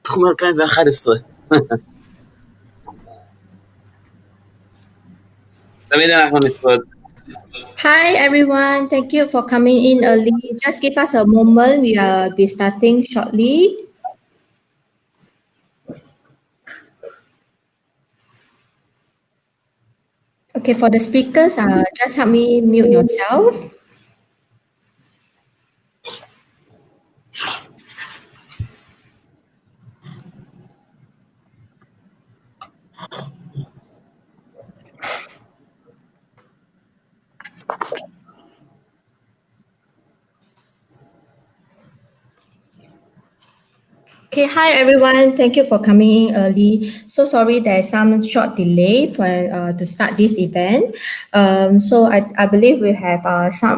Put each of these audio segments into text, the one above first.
תחום 2011. תמיד אנחנו נפרד. Hi everyone, thank you for coming in early. Just give us a moment, we will be starting shortly. Okay, for the speakers, just help me mute yourself. Okay, hi everyone. Thank you for coming in early. So sorry there's some short delay for to start this event. So I believe we have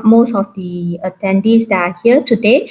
most of the attendees that are here today.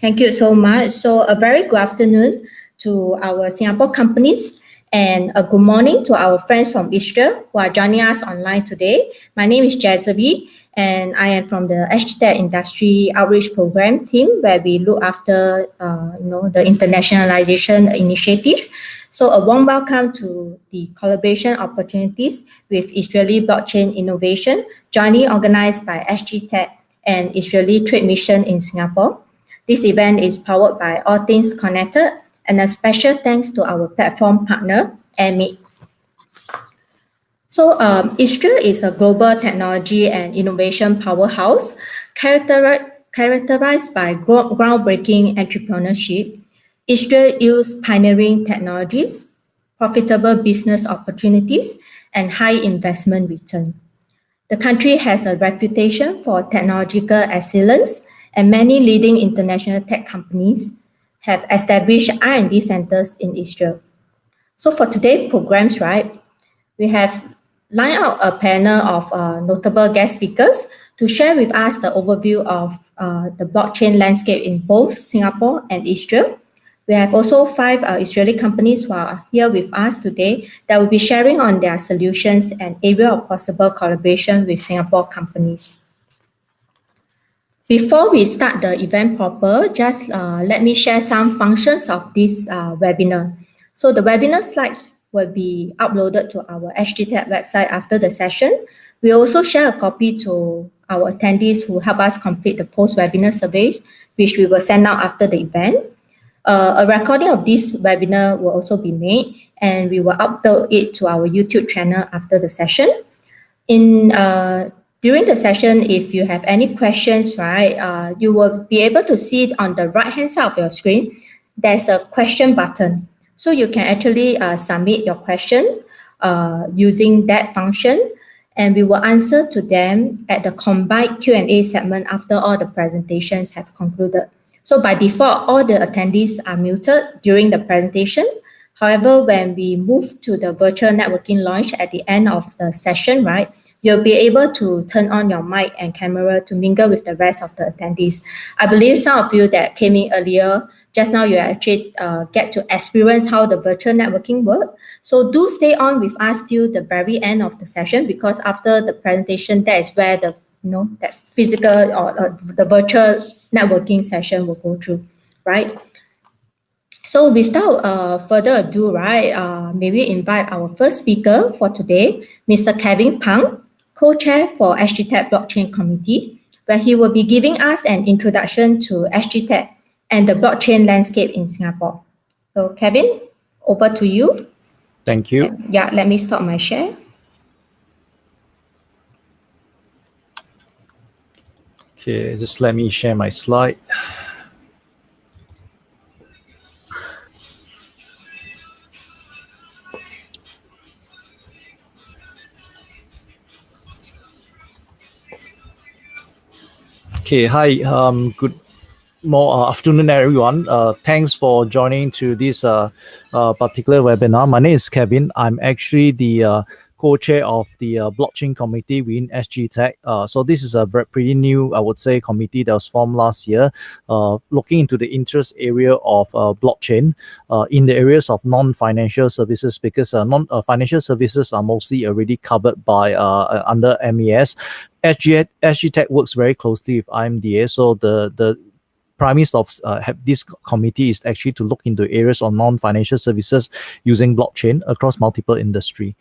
Thank you so much. So a very good afternoon to our Singapore companies and a good morning to our friends from Israel who are joining us online today. My name is Jazari, and I am from the SGTech Industry Outreach Program team, where we look after the internationalization initiatives. So a warm welcome to the collaboration opportunities with Israeli blockchain innovation, jointly organized by SGTech and Israeli Trade Mission in Singapore. This event is powered by All Things Connected, and a special thanks to our platform partner, Airmeet. So Israel is a global technology and innovation powerhouse characterized by groundbreaking entrepreneurship. Israel uses pioneering technologies, profitable business opportunities, and high investment return. The country has a reputation for technological excellence, and many leading international tech companies have established R&D centers in Israel. So for today's programs, right, we have lined out a panel of notable guest speakers to share with us the overview of the blockchain landscape in both Singapore and Israel. We have also 5 Israeli companies who are here with us today that will be sharing on their solutions and area of possible collaboration with Singapore companies. Before we start the event proper, just let me share some functions of this webinar. So the webinar slides will be uploaded to our SGTech website after the session. We also share a copy to our attendees who help us complete the post-webinar survey, which we will send out after the event. A recording of this webinar will also be made, and we will upload it to our YouTube channel after the session. During the session, if you have any questions, right, you will be able to see on the right-hand side of your screen, there's a question button. So you can actually submit your question using that function, and we will answer to them at the combined Q&A segment after all the presentations have concluded. So by default, all the attendees are muted during the presentation. However, when we move to the virtual networking launch at the end of the session, right, you'll be able to turn on your mic and camera to mingle with the rest of the attendees. I believe some of you that came in earlier, just now you actually get to experience how the virtual networking works. So do stay on with us till the very end of the session, because after the presentation, that is where the that physical or the virtual networking session will go through, right? So without further ado, right, may we invite our first speaker for today, Mr. Kevin Pang, co-chair for SGTech Blockchain Committee, where he will be giving us an introduction to SGTech and the blockchain landscape in Singapore. So Kevin, over to you. Thank you. Yeah, let me stop my share. Okay, just let me share my slide. Okay, hi, good afternoon, everyone. Thanks for joining to this particular webinar. My name is Kevin. I'm actually the co-chair of the blockchain committee within SGTech. So this is a pretty new, I would say, committee that was formed last year, looking into the interest area of blockchain in the areas of non-financial services, because non-financial services are mostly already covered by under MES. SGTech works very closely with IMDA, so the premise of this committee is actually to look into areas of non-financial services using blockchain across multiple industry.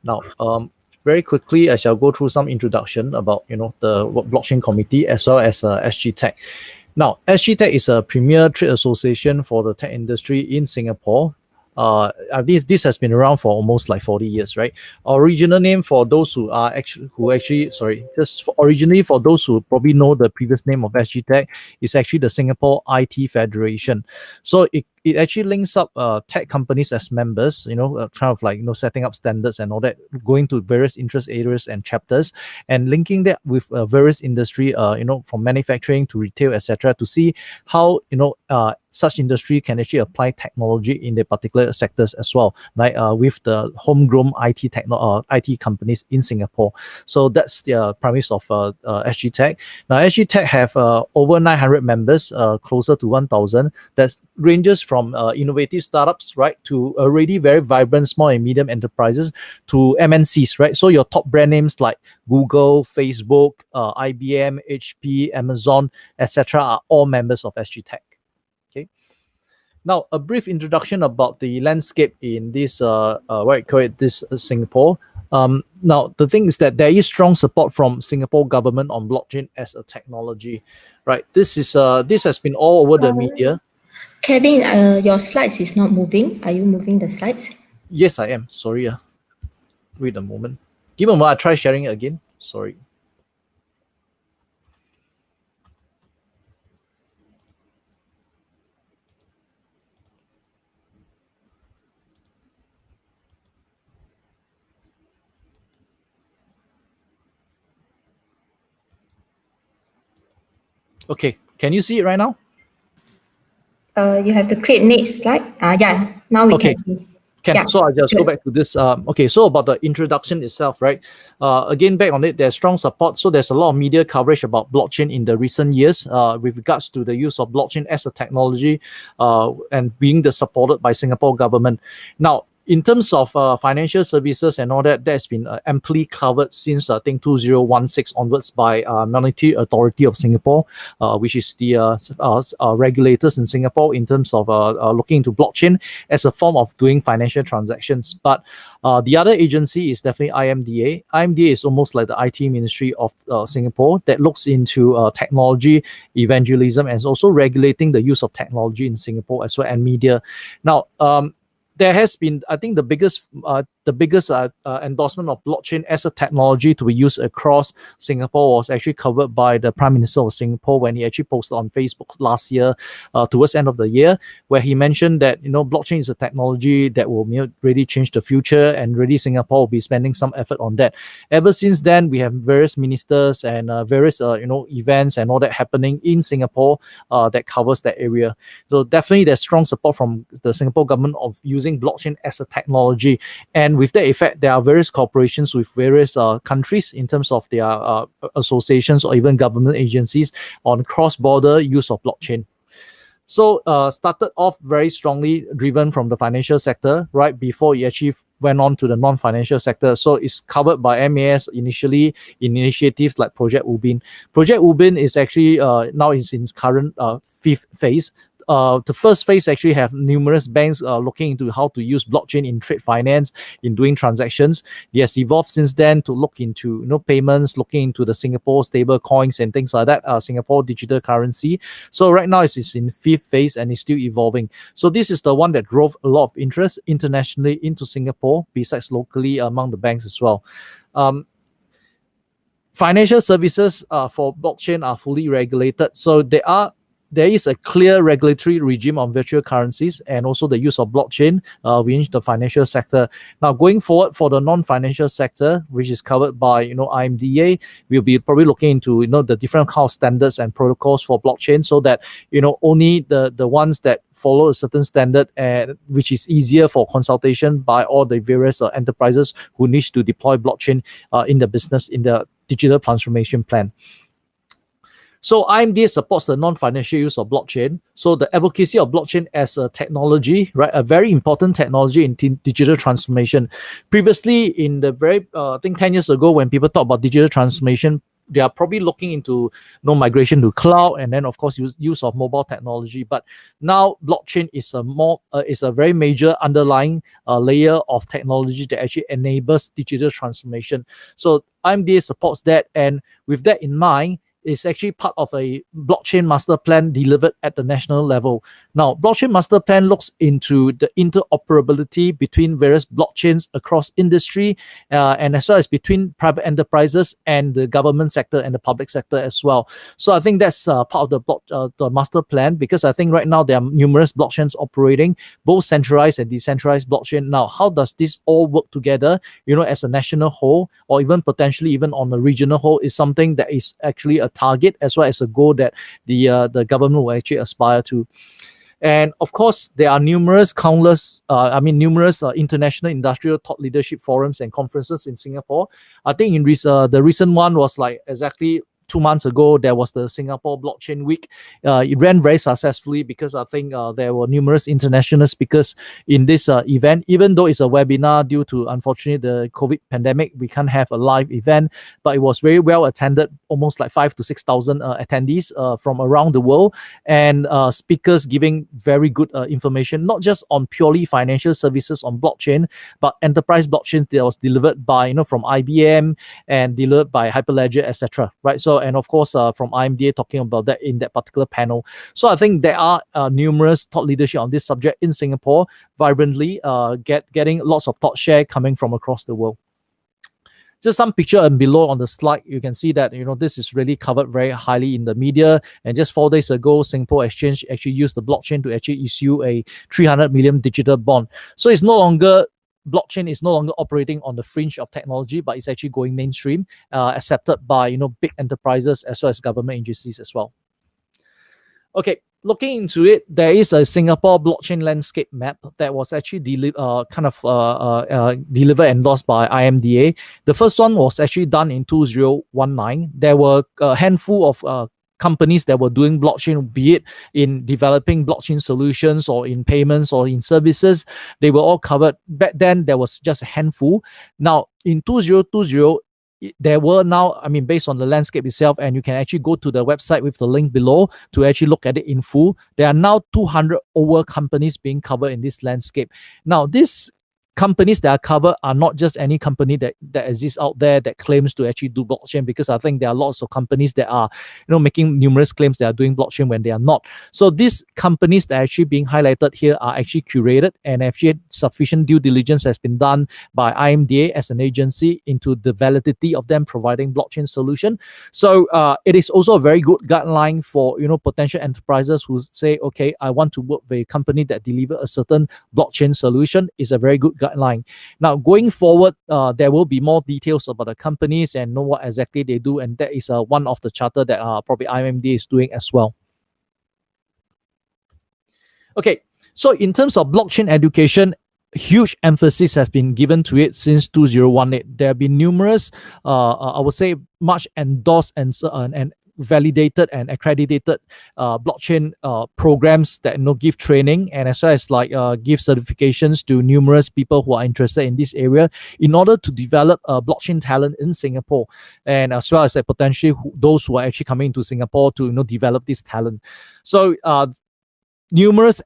Now, very quickly, I shall go through some introduction about the blockchain committee as well as SGTech. Now, SGTech is a premier trade association for the tech industry in Singapore. This has been around for almost like 40 years, right? Original name for those who are originally for those who probably know the previous name of SGTech is actually the Singapore IT Federation. So it actually links up tech companies as members, kind of like setting up standards and all that, going to various interest areas and chapters, and linking that with various industry, from manufacturing to retail, etc., to see how such industry can actually apply technology in the particular sectors as well, like with the homegrown IT companies in Singapore. So that's the premise of SGTech. Now, SGTech have over 900 members, closer to 1,000. That ranges from innovative startups, right, to already very vibrant small and medium enterprises, to MNCs, right? So your top brand names like Google, Facebook, IBM, HP, Amazon, etc., are all members of SGTech. Okay. Now, a brief introduction about the landscape in this Singapore. Now, the thing is that there is strong support from Singapore government on blockchain as a technology, right? This has been all over the media. Kevin, your slides is not moving. Are you moving the slides? Yes, I am. Sorry. Wait a moment. Give me a moment. I'll try sharing it again. Sorry. Okay. Can you see it right now? You have to create next slide. Yeah, now we can see. So I'll just go back to this. Okay, so about the introduction itself, right? Again, back on it, there's strong support. So there's a lot of media coverage about blockchain in the recent years with regards to the use of blockchain as a technology and being supported by Singapore government. Now, in terms of financial services and all that, that's been amply covered since I think 2016 onwards by Monetary Authority of Singapore, which is the regulators in Singapore in terms of looking into blockchain as a form of doing financial transactions. But the other agency is definitely IMDA. IMDA is almost like the IT Ministry of Singapore that looks into technology evangelism and also regulating the use of technology in Singapore as well, and media. Now, there has been, I think, the biggest endorsement of blockchain as a technology to be used across Singapore was actually covered by the Prime Minister of Singapore when he actually posted on Facebook last year, towards the end of the year, where he mentioned that blockchain is a technology that will really change the future, and really Singapore will be spending some effort on that. Ever since then, we have various ministers and various events and all that happening in Singapore that covers that area. So definitely, there's strong support from the Singapore government of using blockchain as a technology, and with that effect, there are various corporations with various countries in terms of their associations or even government agencies on cross-border use of blockchain. So started off very strongly driven from the financial sector, right, before it actually went on to the non-financial sector. So it's covered by MAS initially in initiatives like Project Ubin. Project Ubin is actually now is in its current fifth phase. The first phase actually have numerous banks looking into how to use blockchain in trade finance, in doing transactions. It has evolved since then to look into payments, looking into the Singapore stable coins and things like that, Singapore digital currency. So right now it's in fifth phase and it's still evolving. So this is the one that drove a lot of interest internationally into Singapore, besides locally among the banks as well. Financial services for blockchain are fully regulated. So there is a clear regulatory regime on virtual currencies and also the use of blockchain within the financial sector. Now, going forward for the non-financial sector, which is covered by IMDA, we'll be probably looking into the different kind of standards and protocols for blockchain, so that only the ones that follow a certain standard and which is easier for consultation by all the various enterprises who need to deploy blockchain in the business, in the digital transformation plan. So IMDA supports the non-financial use of blockchain. So the advocacy of blockchain as a technology, right, a very important technology in digital transformation. Previously, in the I think 10 years ago, when people talk about digital transformation, they are probably looking into migration to cloud, and then of course use of mobile technology. But now blockchain is a very major underlying layer of technology that actually enables digital transformation. So IMDA supports that, and with that in mind, is actually part of a blockchain master plan delivered at the national level. Now, blockchain master plan looks into the interoperability between various blockchains across industry, and as well as between private enterprises and the government sector and the public sector as well. So I think that's part of the master plan, because I think right now there are numerous blockchains operating, both centralized and decentralized blockchain. Now, how does this all work together, as a national whole, or even potentially even on a regional whole, is something that is actually a target as well as a goal that the government will actually aspire to. And of course, there are numerous international industrial thought leadership forums and conferences in Singapore. I think the recent one was like exactly 2 months ago. There was the Singapore Blockchain Week. It ran very successfully because I think there were numerous international speakers in this event. Even though it's a webinar, due to unfortunately the COVID pandemic, we can't have a live event, but it was very well attended, almost like 5,000 to 6,000 attendees from around the world, and speakers giving very good information, not just on purely financial services on blockchain, but enterprise blockchain that was delivered by from IBM and delivered by Hyperledger, etc. Right? So, and of course from IMDA talking about that in that particular panel. So I think there are numerous thought leadership on this subject in Singapore, vibrantly getting lots of thought share coming from across the world. Just some picture and below on the slide, you can see that this is really covered very highly in the media. And just 4 days ago, Singapore Exchange actually used the blockchain to actually issue a 300 million digital bond. So it's no longer blockchain is no longer operating on the fringe of technology, but it's actually going mainstream, accepted by big enterprises as well as government agencies as well. Okay, looking into it, there is a Singapore blockchain landscape map that was actually delivered and endorsed by IMDA. The first one was actually done in 2019. There were a handful of companies that were doing blockchain, be it in developing blockchain solutions or in payments or in services. They were all covered. Back then, there was just a handful. Now, in 2020, there were now, based on the landscape itself, and you can actually go to the website with the link below to actually look at it in full. There are now 200 over companies being covered in this landscape. Now, this companies that are covered are not just any company that exists out there that claims to actually do blockchain, because I think there are lots of companies that are making numerous claims they are doing blockchain when they are not. So these companies that are actually being highlighted here are actually curated, and actually sufficient due diligence has been done by IMDA as an agency into the validity of them providing blockchain solution. So it is also a very good guideline for potential enterprises who say, okay, I want to work with a company that deliver a certain blockchain solution. Is a very good guideline. Now, going forward, there will be more details about the companies and know what exactly they do, and that is one of the charter that probably IMDA is doing as well. Okay, so in terms of blockchain education, huge emphasis has been given to it since 2018. There have been numerous, I would say, much endorsed and validated and accredited blockchain programs that give training, and as well as give certifications to numerous people who are interested in this area in order to develop blockchain talent in Singapore, and as well as potentially those who are actually coming to Singapore to develop this talent. So numerous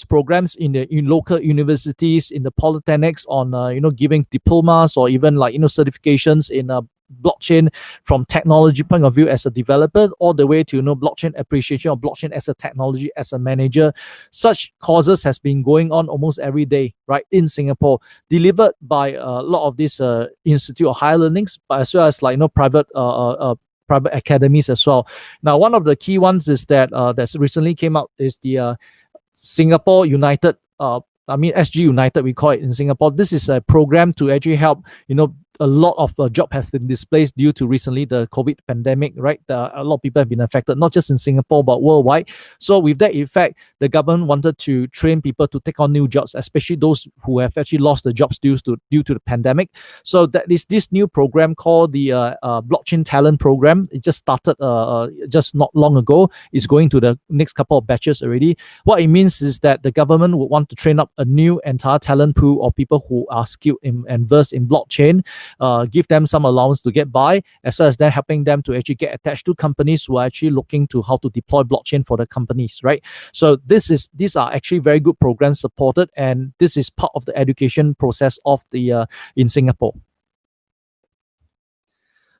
programs in local universities, in the polytechnics, on giving diplomas or even certifications in blockchain from technology point of view as a developer, all the way to blockchain appreciation of blockchain as a technology, as a manager. Such courses has been going on almost every day, right, in Singapore, delivered by a lot of these institute of higher learnings, but as well as private academies as well. Now, one of the key ones is that that's recently came out is the Singapore United, SG United, we call it in Singapore. This is a program to actually help, a lot of job has been displaced due to recently the COVID pandemic, right? A lot of people have been affected, not just in Singapore, but worldwide. So with that effect, the government wanted to train people to take on new jobs, especially those who have actually lost the jobs due to the pandemic. So that is this new program called the Blockchain Talent Program. It just started just not long ago. It's going to the next couple of batches already. What it means is that the government would want to train up a new entire talent pool of people who are skilled and versed in blockchain, give them some allowance to get by, as well as then helping them to actually get attached to companies who are actually looking to how to deploy blockchain for the companies, right? So these are actually very good programs supported, and this is part of the education process of the in Singapore.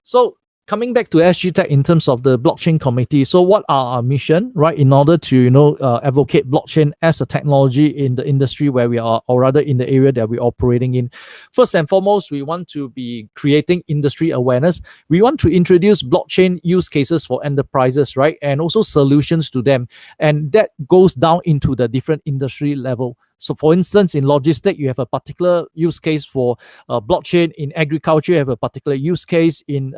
So coming back to SGTech in terms of the blockchain committee, so what are our mission, right? In order to advocate blockchain as a technology in the industry where we are, or rather in the area that we're operating in. First and foremost, we want to be creating industry awareness. We want to introduce blockchain use cases for enterprises, right? And also solutions to them. And that goes down into the different industry level. So for instance, in logistics, you have a particular use case for blockchain. In agriculture, you have a particular use case. In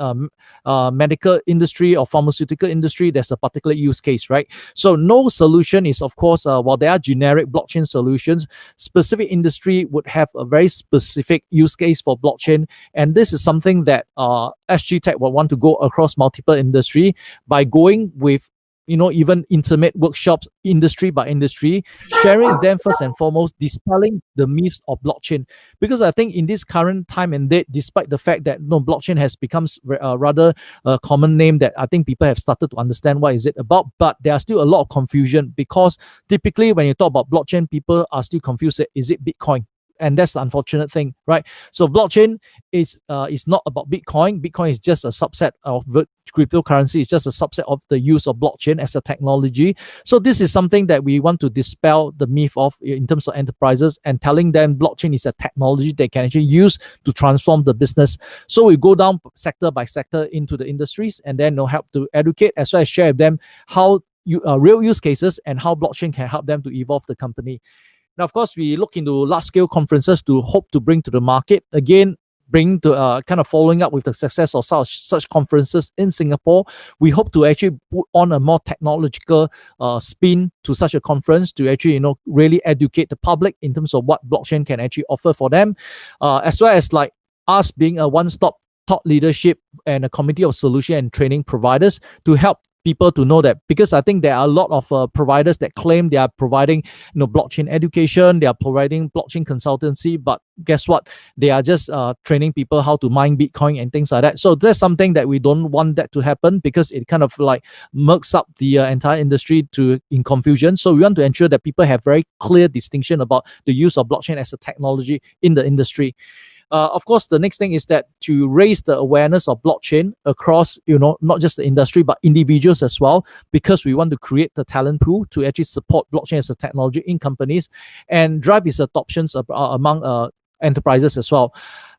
medical industry or pharmaceutical industry, there's a particular use case, right? So no solution is, of course, while there are generic blockchain solutions, specific industry would have a very specific use case for blockchain. And this is something that SGTech will want to go across multiple industry by going with even intimate workshops, industry by industry, sharing them first and foremost, dispelling the myths of blockchain. Because I think in this current time and date, despite the fact that blockchain has become rather a common name that I think people have started to understand what is it about, but there are still a lot of confusion, because typically when you talk about blockchain, people are still confused. Is it Bitcoin? And that's the unfortunate thing, right? So blockchain is not about Bitcoin. Bitcoin is just a subset of cryptocurrency. It's just a subset of the use of blockchain as a technology. So this is something that we want to dispel the myth of in terms of enterprises, and telling them blockchain is a technology they can actually use to transform the business. So we go down sector by sector into the industries, and then help to educate as well as share with them how real use cases and how blockchain can help them to evolve the company. Now, of course, we look into large-scale conferences to hope to bring to the market. Again, bring to kind of following up with the success of such conferences in Singapore. We hope to actually put on a more technological spin to such a conference to actually, really educate the public in terms of what blockchain can actually offer for them, as well as like us being a one-stop thought leadership and a committee of solution and training providers to help people to know that, because I think there are a lot of providers that claim they are providing blockchain education, they are providing blockchain consultancy, but guess what, they are just training people how to mine Bitcoin and things like that. So that's something that we don't want that to happen, because it kind of like murks up the entire industry in confusion. So we want to ensure that people have very clear distinction about the use of blockchain as a technology in the industry. Of course, the next thing is that to raise the awareness of blockchain across, not just the industry, but individuals as well, because we want to create the talent pool to actually support blockchain as a technology in companies and drive its adoptions among enterprises as well.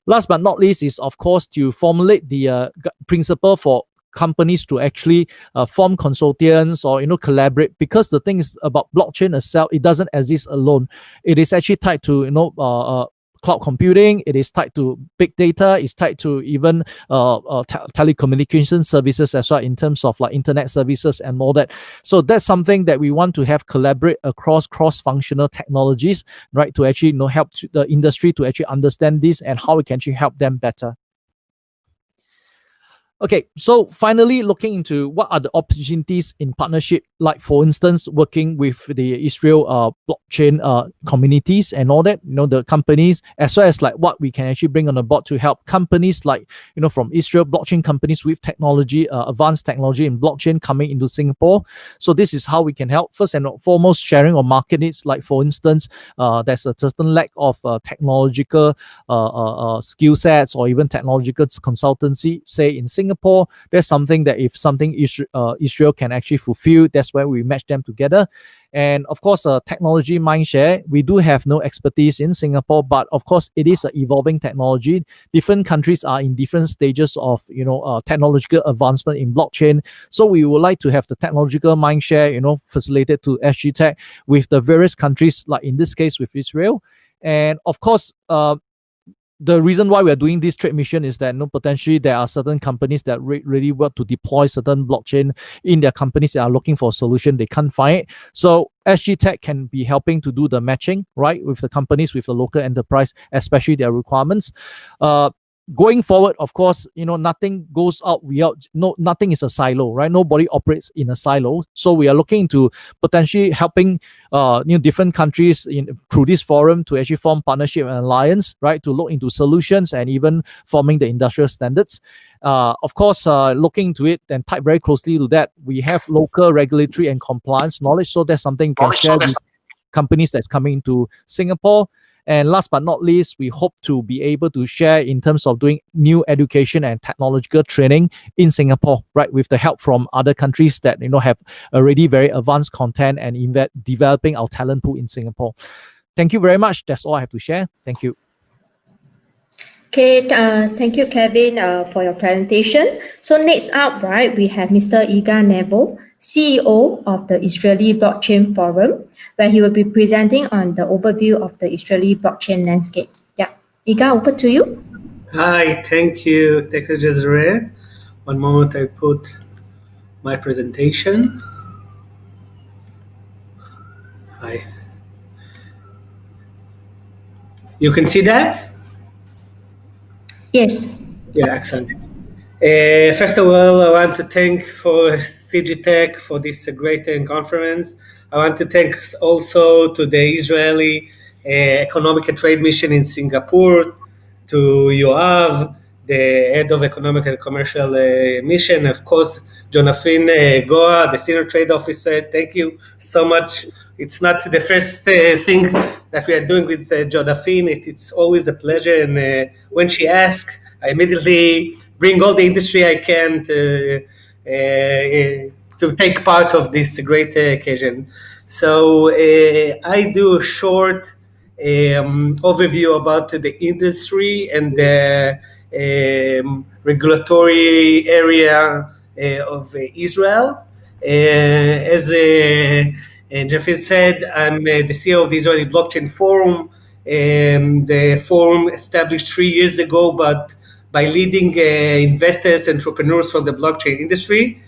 Last but not least is, of course, to formulate the principle for companies to actually form consortiums or collaborate, because the thing is about blockchain itself, it doesn't exist alone. It is actually tied to cloud computing, it is tied to big data, it's tied to even telecommunication services as well, in terms of like internet services and all that. So that's something that we want to have collaborate across cross-functional technologies, right, to actually help the industry to actually understand this and how we can actually help them better. Okay, so finally, looking into what are the opportunities in partnership, like for instance, working with the Israel blockchain communities and all that, the companies, as well as like what we can actually bring on the board to help companies like, from Israel, blockchain companies with technology, advanced technology in blockchain coming into Singapore. So this is how we can help. First and foremost, sharing or market needs, like for instance, there's a certain lack of technological skill sets or even technological consultancy, say in Singapore. There's something that if something Israel can actually fulfill, that's where we match them together. And of course, technology mindshare, we do have no expertise in Singapore, but of course, it is an evolving technology. Different countries are in different stages of, technological advancement in blockchain. So we would like to have the technological mindshare, facilitated to SGTech with the various countries, like in this case with Israel. And of course, the reason why we are doing this trade mission is that potentially there are certain companies that really want to deploy certain blockchain in their companies that are looking for a solution, they can't find it. So SGTech can be helping to do the matching, right, with the companies, with the local enterprise, especially their requirements. going forward, of course, nothing goes out without nothing is a silo, right? Nobody operates in a silo. So we are looking into potentially helping different countries through this forum to actually form partnership and alliance, right? To look into solutions and even forming the industrial standards. Of course, looking into it and tied very closely to that, we have local regulatory and compliance knowledge. So that's something we can share with companies that's coming to Singapore. And last but not least, we hope to be able to share in terms of doing new education and technological training in Singapore, right? With the help from other countries that, have already very advanced content and developing our talent pool in Singapore. Thank you very much. That's all I have to share. Thank you. Okay, thank you, Kevin, for your presentation. So next up, right, we have Mr. Igal Nevo, CEO of the Israeli Blockchain Forum, where he will be presenting on the overview of the Israeli blockchain landscape. Yeah, Igal, over to you. Hi, thank you, Dr. Jezreel. One moment, I put my presentation. Hi. You can see that? Yes. Yeah, excellent. First of all, I want to thank for SGTech for this great conference. I want to thank also to the Israeli Economic and Trade Mission in Singapore, to Yoav, the head of Economic and Commercial Mission, of course, Jonathan Goa, the Senior Trade Officer. Thank you so much. It's not the first thing that we are doing with Jonathan. It's always a pleasure, and when she asks, I immediately bring all the industry I can to take part of this great occasion. So I do a short overview about the industry and the regulatory area of Israel. As Jeffrey said, I'm the CEO of the Israeli Blockchain Forum. The forum established 3 years ago, but by leading investors, entrepreneurs from the blockchain industry.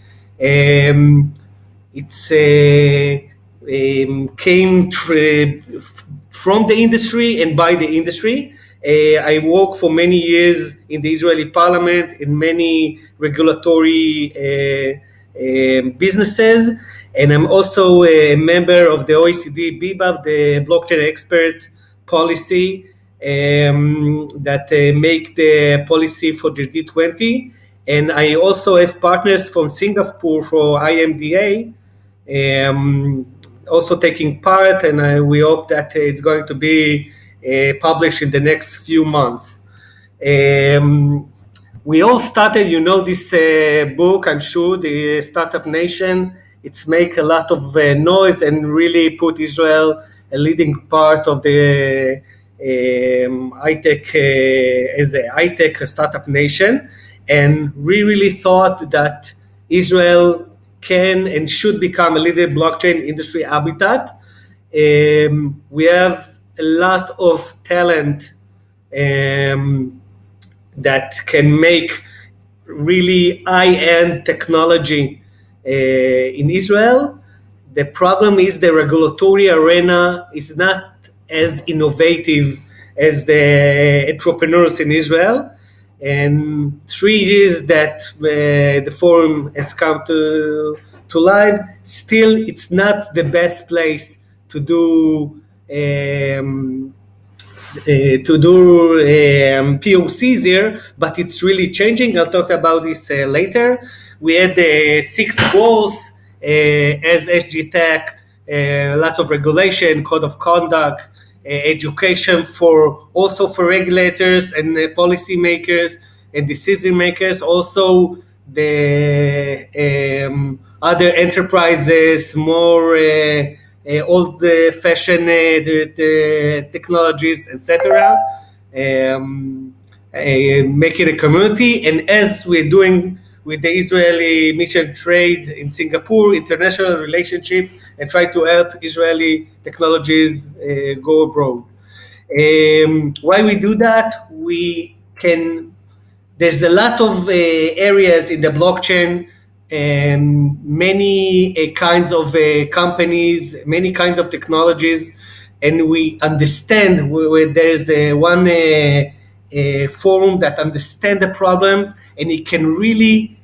It's came from the industry and by the industry. I worked for many years in the Israeli parliament in many regulatory businesses, and I'm also a member of the OECD BIBAP, the blockchain expert policy that make the policy for the G20. And I also have partners from Singapore for IMDA, also taking part, and we hope that it's going to be published in the next few months. We all started, this book, I'm sure, the Startup Nation. It's make a lot of noise and really put Israel a leading part of the high-tech as a high-tech startup nation. And we really thought that Israel can and should become a leading blockchain industry habitat. We have a lot of talent that can make really high-end technology in Israel. The problem is the regulatory arena is not as innovative as the entrepreneurs in Israel. And 3 years that the forum has come to life, still it's not the best place to do POCs here, but it's really changing. I'll talk about this later. We had 6 goals as SGTech, lots of regulation, code of conduct, education also for regulators and policy makers and decision makers, also the other enterprises, more old-fashioned the technologies, etc. Making a community, and as we're doing with the Israeli Mission Trade in Singapore, international relationship, and try to help Israeli technologies go abroad. Why we do that? There's a lot of areas in the blockchain, and many kinds of companies, many kinds of technologies, and we understand where there's one forum that understand the problems, and it can really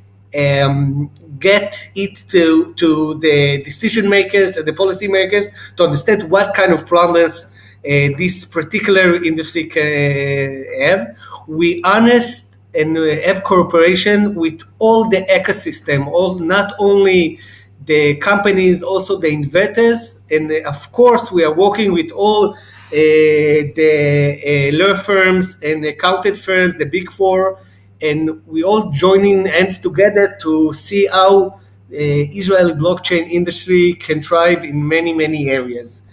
get it to the decision makers and the policy makers to understand what kind of problems this particular industry can have. We honest and have cooperation with all the ecosystem, not only the companies, also the inverters, and of course we are working with all the law firms and accounting firms, the big four, and we all joining hands together to see how Israeli blockchain industry can thrive in many areas.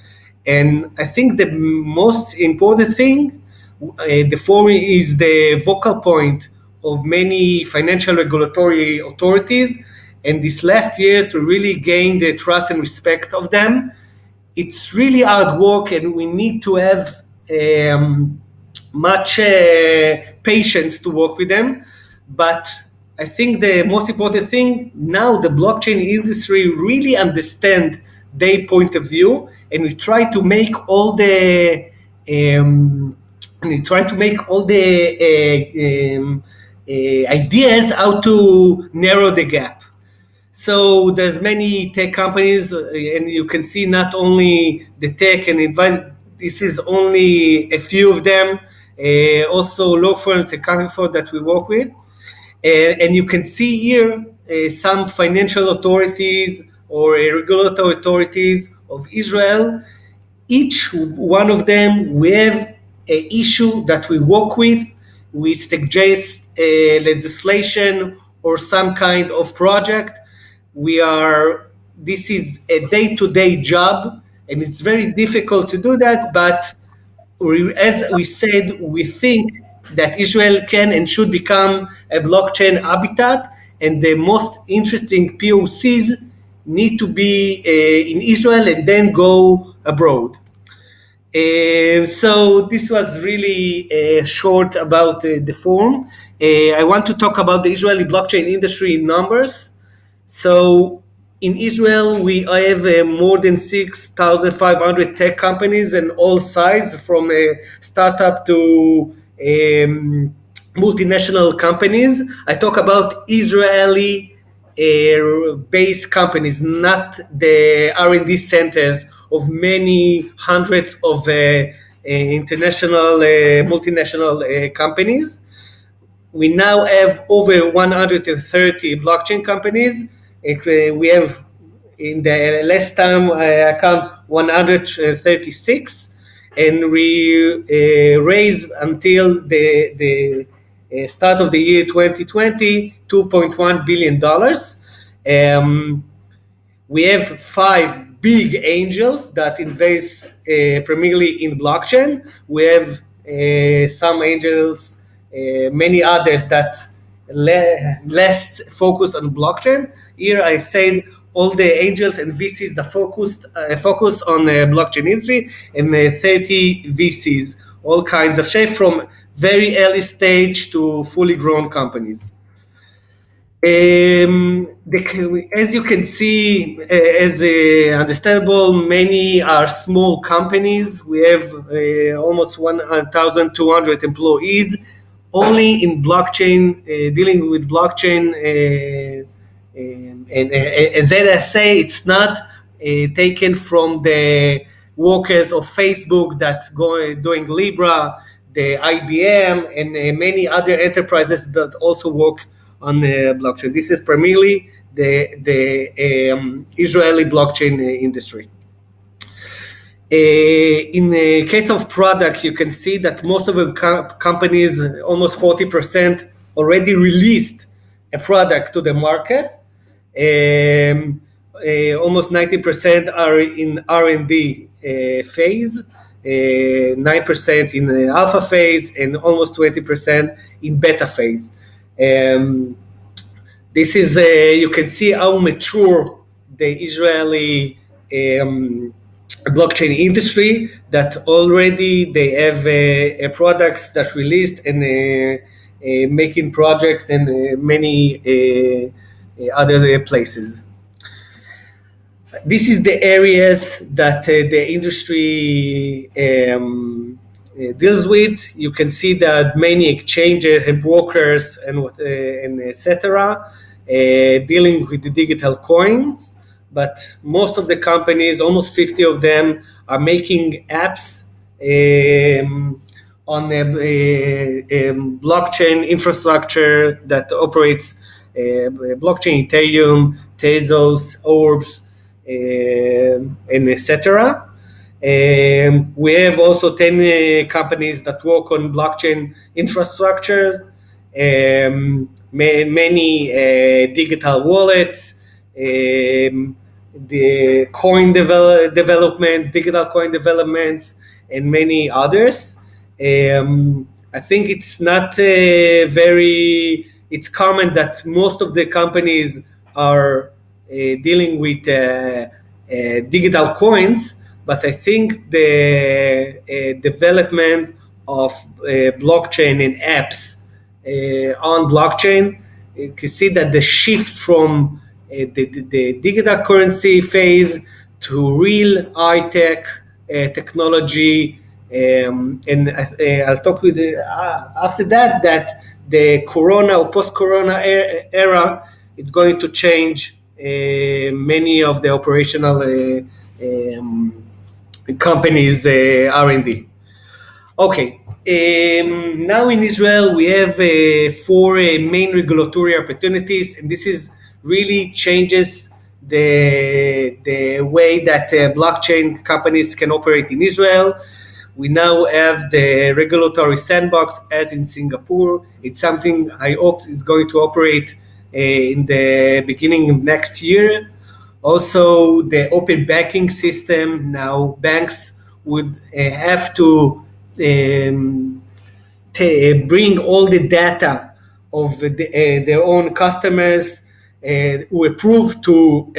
And I think the most important thing, the forum is the vocal point of many financial regulatory authorities. And these last years, we really gained the trust and respect of them. It's really hard work, and we need to have much patience to work with them. But I think the most important thing now, the blockchain industry really understand their point of view, and we try to make all the ideas how to narrow the gap. So there's many tech companies, and you can see not only the tech and this is only a few of them, also law firms, accounting firms that we work with. And you can see here some financial authorities or regulatory authorities of Israel. Each one of them, we have an issue that we work with. We suggest legislation or some kind of project. This is a day-to-day job, and it's very difficult to do that, but as we said, we think that Israel can and should become a blockchain habitat, and the most interesting POCs need to be in Israel and then go abroad. So this was really short about the forum. I want to talk about the Israeli blockchain industry in numbers. So in Israel, we have more than 6,500 tech companies and all sizes, from a startup to multinational companies. I talk about Israeli based companies, not the R&D centers of many hundreds of international multinational companies. We now have over 130 blockchain companies. We have, in the last time I count, 136, and we raised until the start of the year 2020 $2.1 billion. We have 5 big angels that invest primarily in blockchain. We have some angels, many others that less focused on blockchain. Here I said all the angels and VCs that focus on blockchain industry, and 30 VCs, all kinds of shape, from very early stage to fully grown companies. As you can see, as understandable, many are small companies. We have almost 1,200 employees only in blockchain, dealing with blockchain. And as I say, it's not taken from the workers of Facebook that doing Libra, the IBM, and many other enterprises that also work on blockchain. This is primarily the Israeli blockchain industry. In the case of product, you can see that most of the companies, almost 40%, already released a product to the market. Almost 90% are in R&D phase, 9% in the alpha phase, and almost 20% in beta phase. This is you can see how mature the Israeli blockchain industry, that already they have products that released and making projects and many other places. This is the areas that the industry deals with. You can see that many exchanges and brokers and etc. Dealing with the digital coins, but most of the companies, almost 50 of them, are making apps on a blockchain infrastructure that operates blockchain, Ethereum, Tezos, Orbs, and etc. We have also 10 companies that work on blockchain infrastructures, many digital wallets, the coin development, digital coin developments, and many others. I think it's not it's common that most of the companies are dealing with digital coins, but I think the development of blockchain and apps on blockchain, you can see that the shift from the digital currency phase to real high-tech technology, and I'll talk with after that the Corona or post-Corona era, it's going to change many of the operational companies' R&D. Okay, now in Israel we have 4 main regulatory opportunities, and this is really changes the way that blockchain companies can operate in Israel. We now have the regulatory sandbox as in Singapore. It's something I hope is going to operate in the beginning of next year. Also, the open banking system, now banks would have to bring all the data of their own customers who approve to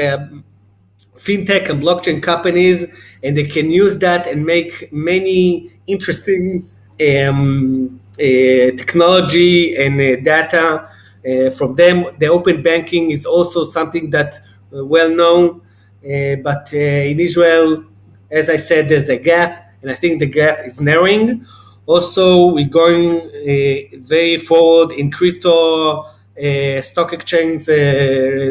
fintech and blockchain companies, and they can use that and make many interesting technology and data from them. The open banking is also something that well known, but in Israel, as I said, there's a gap, and I think the gap is narrowing. Also, we're going very forward in crypto stock exchange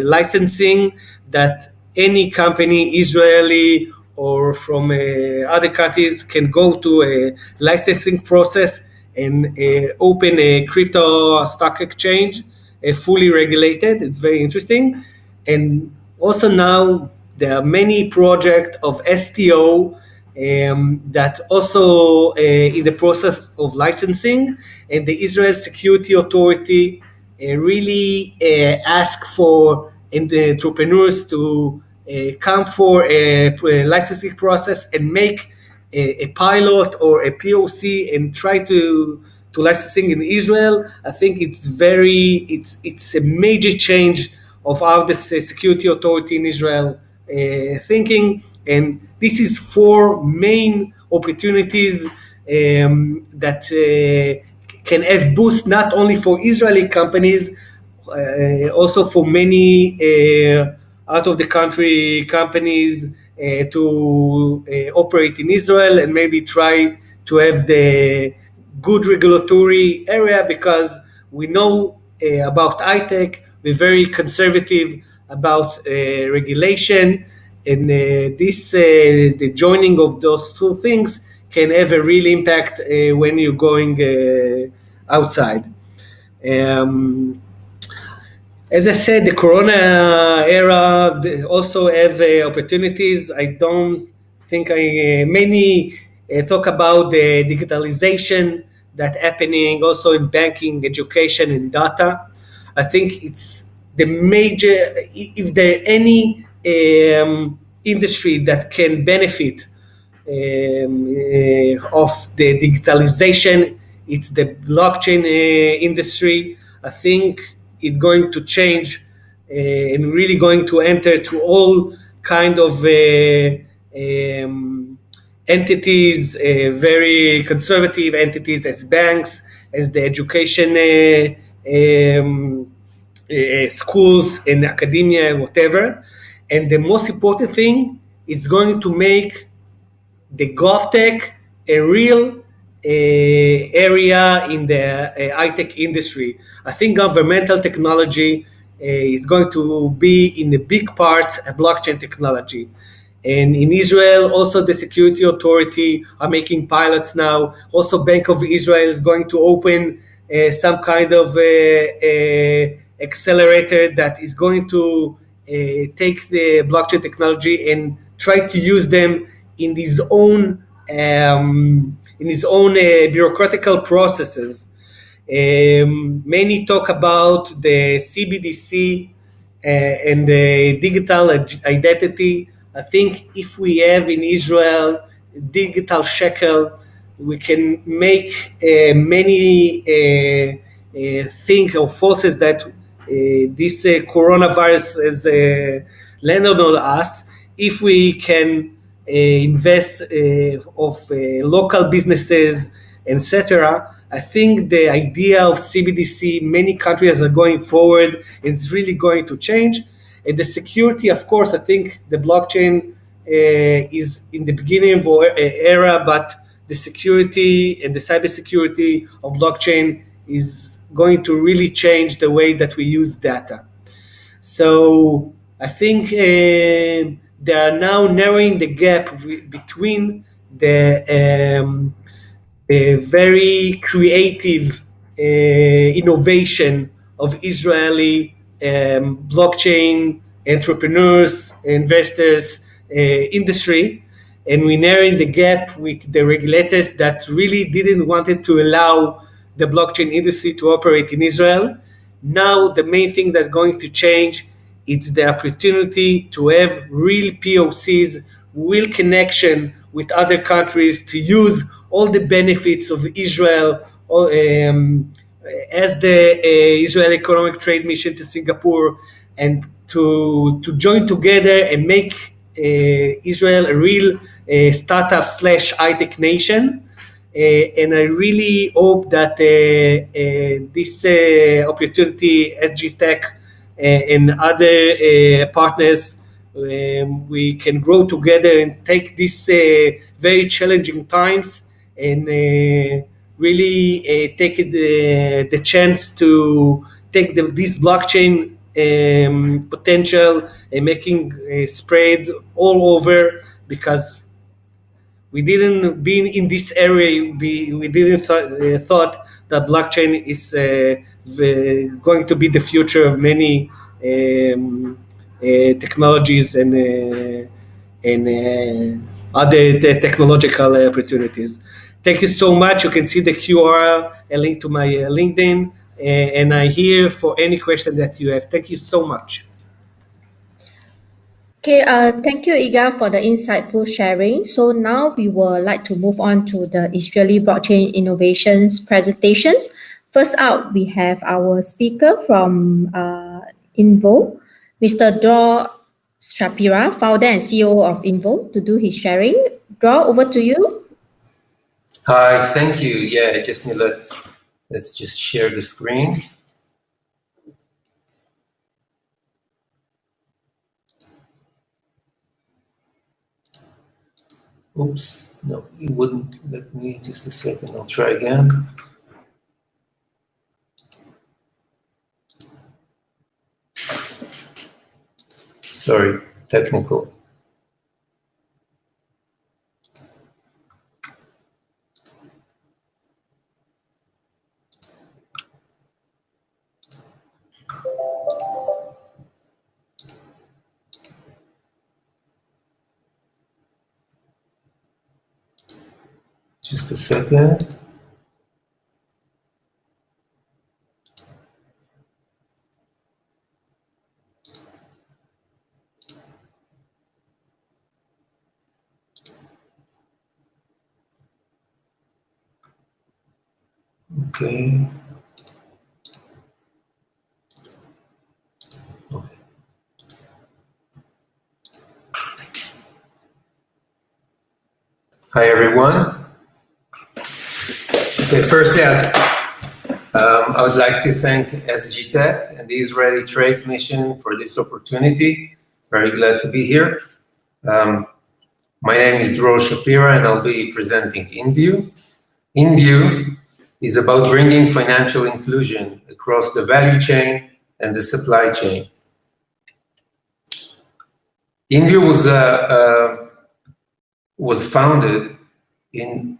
licensing, that any company, Israeli or from other countries, can go to a licensing process and open a crypto stock exchange, fully regulated. It's very interesting. And also now there are many projects of STO that also in the process of licensing, and the Israel Security Authority really ask for the entrepreneurs to come for a licensing process and make a pilot or a POC and try to licensing in Israel. I think it's a major change of how the security authority in Israel thinking, and this is 4 main opportunities that can have boost not only for Israeli companies, also for many out of the country companies to operate in Israel and maybe try to have the good regulatory area, because we know about high-tech, we're very conservative about regulation, and the joining of those 2 things can have a real impact when you're going outside. As I said, the Corona era also have opportunities. I don't think many talk about the digitalization that happening also in banking, education, and data. I think it's the major, if there any industry that can benefit of the digitalization, it's the blockchain industry. I think it's going to change and really going to enter to all kind of entities, very conservative entities, as banks, as the education schools and academia, whatever. And the most important thing, it's going to make the GovTech a real area in the high-tech industry. I think governmental technology is going to be in a big part a blockchain technology. And in Israel, also the security authority are making pilots now. Also, Bank of Israel is going to open some kind of accelerator that is going to take the blockchain technology and try to use them in his own bureaucratical processes. Many talk about the CBDC and the digital identity. I think if we have in Israel digital shekel, we can make many things or forces that this coronavirus has landed on us. If we can invest of local businesses, etc. I think the idea of CBDC, many countries are going forward. It's really going to change. And the security, of course, I think the blockchain is in the beginning of our era, but the security and the cybersecurity of blockchain is going to really change the way that we use data. So I think they are now narrowing the gap between the very creative innovation of Israeli blockchain entrepreneurs, investors, industry, and we're narrowing the gap with the regulators that really didn't want to allow the blockchain industry to operate in Israel. Now the main thing that's going to change is the opportunity to have real POCs, real connection with other countries to use all the benefits of Israel as the Israel Economic Trade Mission to Singapore, and to join together and make Israel a real startup / high-tech nation. And I really hope that this opportunity, SGTech and other partners, we can grow together and take these very challenging times and really take the chance to take this blockchain potential and making spread all over, because we didn't been in this area. We didn't thought that blockchain is going to be the future of many technologies and other technological opportunities. Thank you so much. You can see the QR, a link to my LinkedIn, and I'm here for any question that you have. Thank you so much. Okay, thank you, Igal, for the insightful sharing. So now we would like to move on to the Israeli blockchain innovations presentations. First up, we have our speaker from Invo, Mr. Dror Shapira, founder and CEO of Invo, to do his sharing. Dror, over to you. Hi, thank you. Yeah, I just need let's just share the screen. Oops, no, it wouldn't let me. Just a second, I'll try again. Sorry, technical. Just a second. Okay. Okay. Hi, everyone. Okay, firstly, I would like to thank SGTech and the Israeli Trade Mission for this opportunity. Very glad to be here. My name is Dror Shapira, and I'll be presenting Invo. InView is about bringing financial inclusion across the value chain and the supply chain. InView was founded in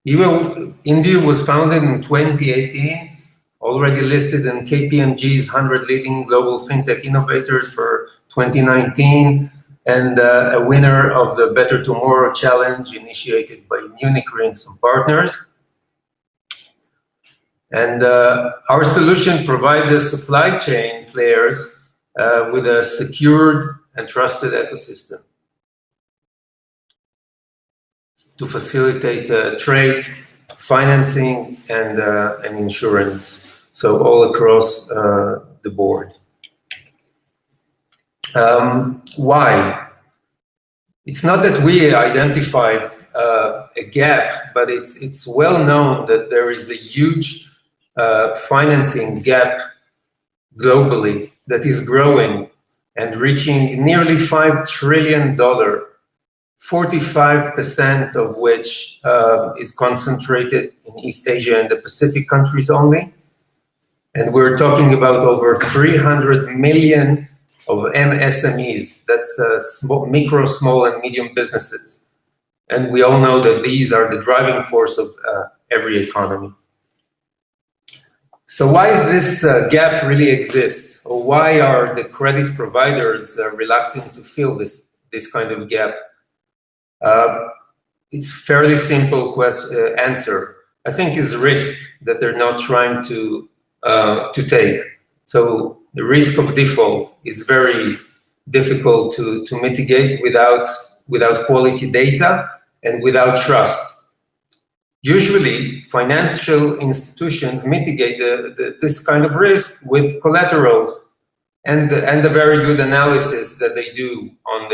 InView was founded in 2018, already listed in KPMG's 100 leading global fintech innovators for 2019, and a winner of the Better Tomorrow Challenge initiated by Munich Re and some partners. And our solution provides the supply chain players with a secured and trusted ecosystem to facilitate trade, financing, and insurance, so all across the board. Why? It's not that we identified a gap, but it's well known that there is a huge financing gap globally that is growing and reaching nearly $5 trillion, 45% of which is concentrated in East Asia and the Pacific countries only. And we're talking about over 300 million of MSMEs, that's micro, small, and medium businesses. And we all know that these are the driving force of every economy. So why is this gap really exist? Or why are the credit providers reluctant to fill this kind of gap? It's fairly simple answer. I think is risk that they're not trying to take. So the risk of default is very difficult to mitigate without quality data and without trust. Usually, financial institutions mitigate this kind of risk with collaterals and the very good analysis that they do on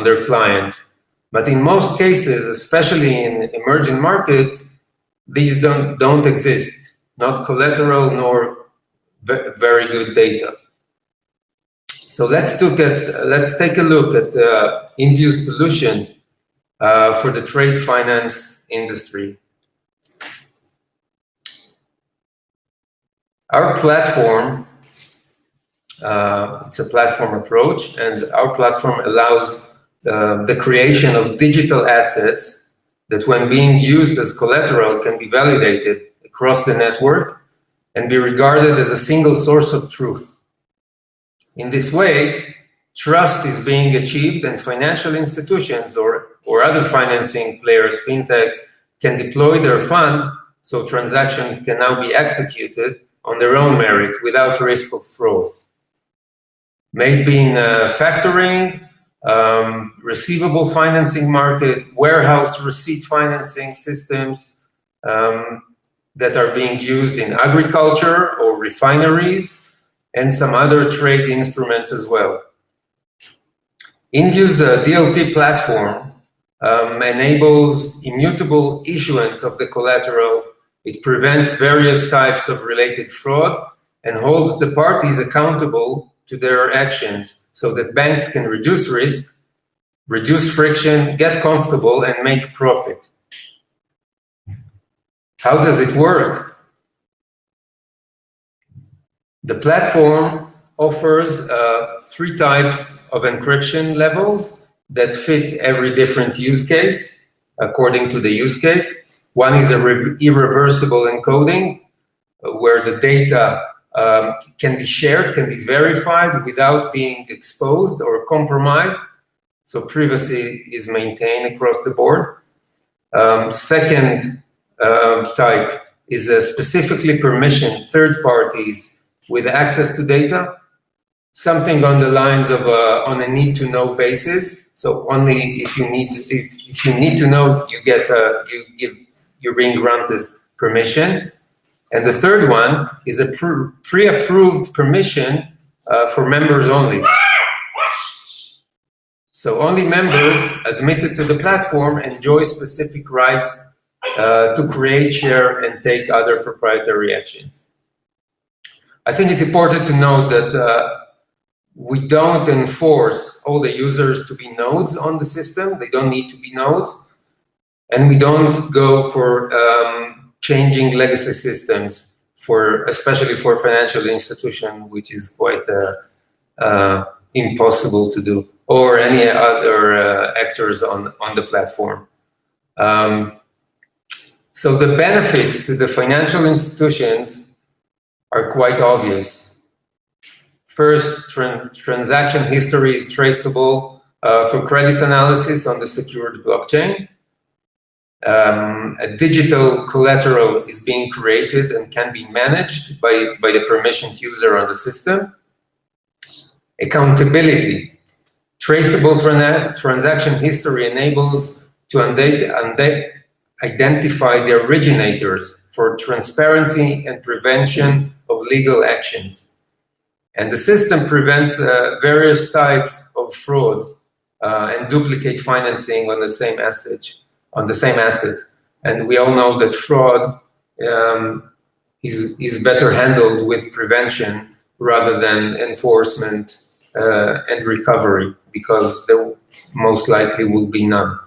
their clients. But in most cases, especially in emerging markets, these don't exist, not collateral nor very good data. So let's take a look at the InView solution for the trade finance industry. Our platform, it's a platform approach, and our platform allows the creation of digital assets that, when being used as collateral, can be validated across the network and be regarded as a single source of truth. In this way, trust is being achieved, and financial institutions or other financing players, fintechs, can deploy their funds so transactions can now be executed on their own merit without risk of fraud. Maybe in factoring, receivable financing market, warehouse receipt financing systems that are being used in agriculture or refineries, and some other trade instruments as well. InView's DLT platform enables immutable issuance of the collateral. It prevents various types of related fraud and holds the parties accountable to their actions so that banks can reduce risk, reduce friction, get comfortable, and make profit. How does it work? The platform offers 3 types of encryption levels that fit every different use case according to the use case. One is irreversible encoding, where the data can be shared, can be verified without being exposed or compromised. So privacy is maintained across the board. Second type is a specifically permissioned third parties with access to data, something on the lines of on a need-to-know basis. So only if you need to know, you're being granted permission. And the third one is a pre-approved permission for members only. So only members admitted to the platform enjoy specific rights to create, share, and take other proprietary actions. I think it's important to note that we don't enforce all the users to be nodes on the system. They don't need to be nodes. And we don't go for changing legacy systems, especially for financial institution, which is quite impossible to do, or any other actors on the platform. So the benefits to the financial institutions are quite obvious. First, transaction history is traceable for credit analysis on the secured blockchain. A digital collateral is being created and can be managed by the permissioned user on the system. Accountability. Traceable transaction history enables to identify the originators for transparency and prevention of legal actions. And the system prevents various types of fraud and duplicate financing on the same asset. And we all know that fraud is better handled with prevention rather than enforcement and recovery, because there most likely will be none.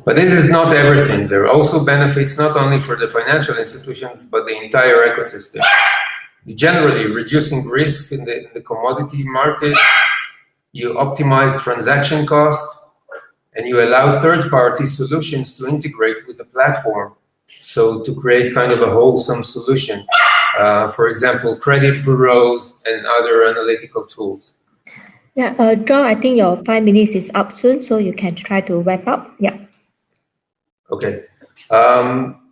But this is not everything. There are also benefits not only for the financial institutions, but the entire ecosystem. Generally, reducing risk in the commodity market, you optimize transaction cost, and you allow third-party solutions to integrate with the platform, so to create kind of a wholesome solution. For example, credit bureaus and other analytical tools. Yeah, John, I think your 5 minutes is up soon, so you can try to wrap up. Yeah. Okay.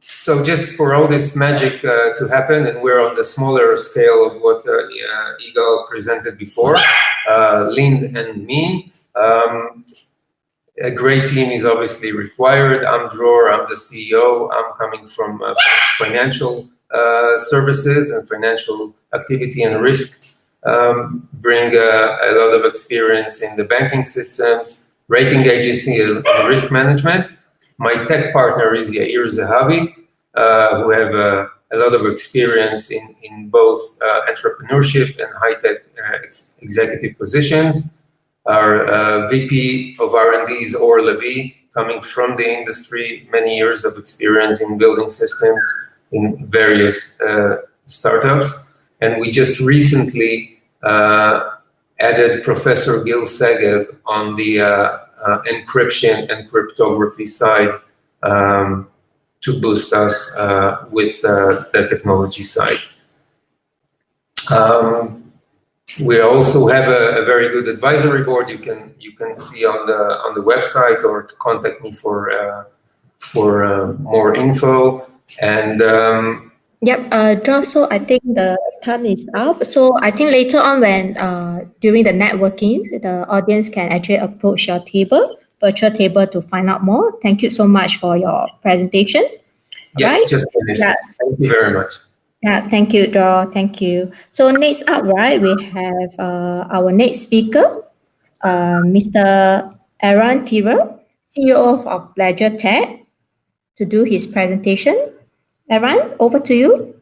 So just for all this magic to happen, and we're on the smaller scale of what Igal presented before, lean and mean. A great team is obviously required. I'm Dror, I'm the CEO. I'm coming from financial services and financial activity and risk. Bring a lot of experience in the banking systems, rating agency, and risk management. My tech partner is Yair Zahavi, who have a lot of experience in both entrepreneurship and high-tech executive positions. Our VP of R&D is Or Levi, coming from the industry, many years of experience in building systems in various startups. And we just recently added Professor Gil Segev on the encryption and cryptography side to boost us with the technology side. We also have a very good advisory board. You can see on the website, or to contact me for more info. And Yep, John, so I think the time is up. So I think later on, when during the networking, the audience can actually approach your virtual table, to find out more. Thank you so much for your presentation. Yeah, right? just finished. Yeah. Thank you very much. Yeah, thank you, Draw. Thank you. So next up, right, we have our next speaker, Mr. Aaron Tira, CEO of Ledger Tech, to do his presentation. Aaron, over to you.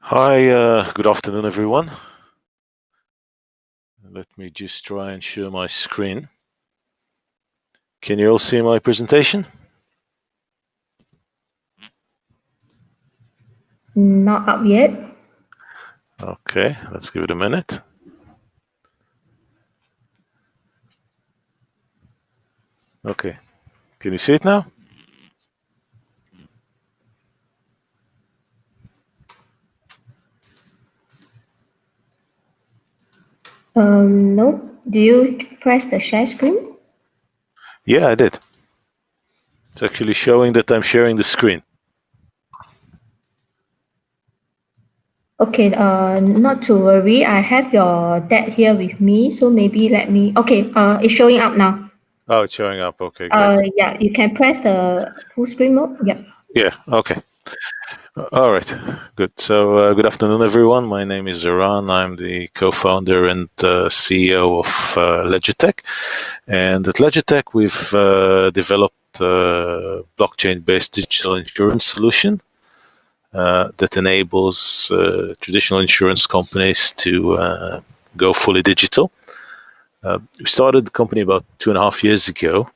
Hi, good afternoon, everyone. Let me just try and share my screen. Can you all see my presentation? Not up yet. Okay, let's give it a minute. Okay, can you see it now? No. Do you press the share screen? Yeah, I did. It's actually showing that I'm sharing the screen. Okay, not to worry. I have your deck here with me, so maybe let me. Okay, it's showing up now. Oh, it's showing up. Okay, great. Yeah, you can press the full screen mode. Yeah. Yeah. Okay. All right. Good. So, good afternoon, everyone. My name is Eran. I'm the co-founder and CEO of Ledger Tech. And at Ledger Tech, we've developed a blockchain-based digital insurance solution that enables traditional insurance companies to go fully digital. We started the company about 2.5 years ago,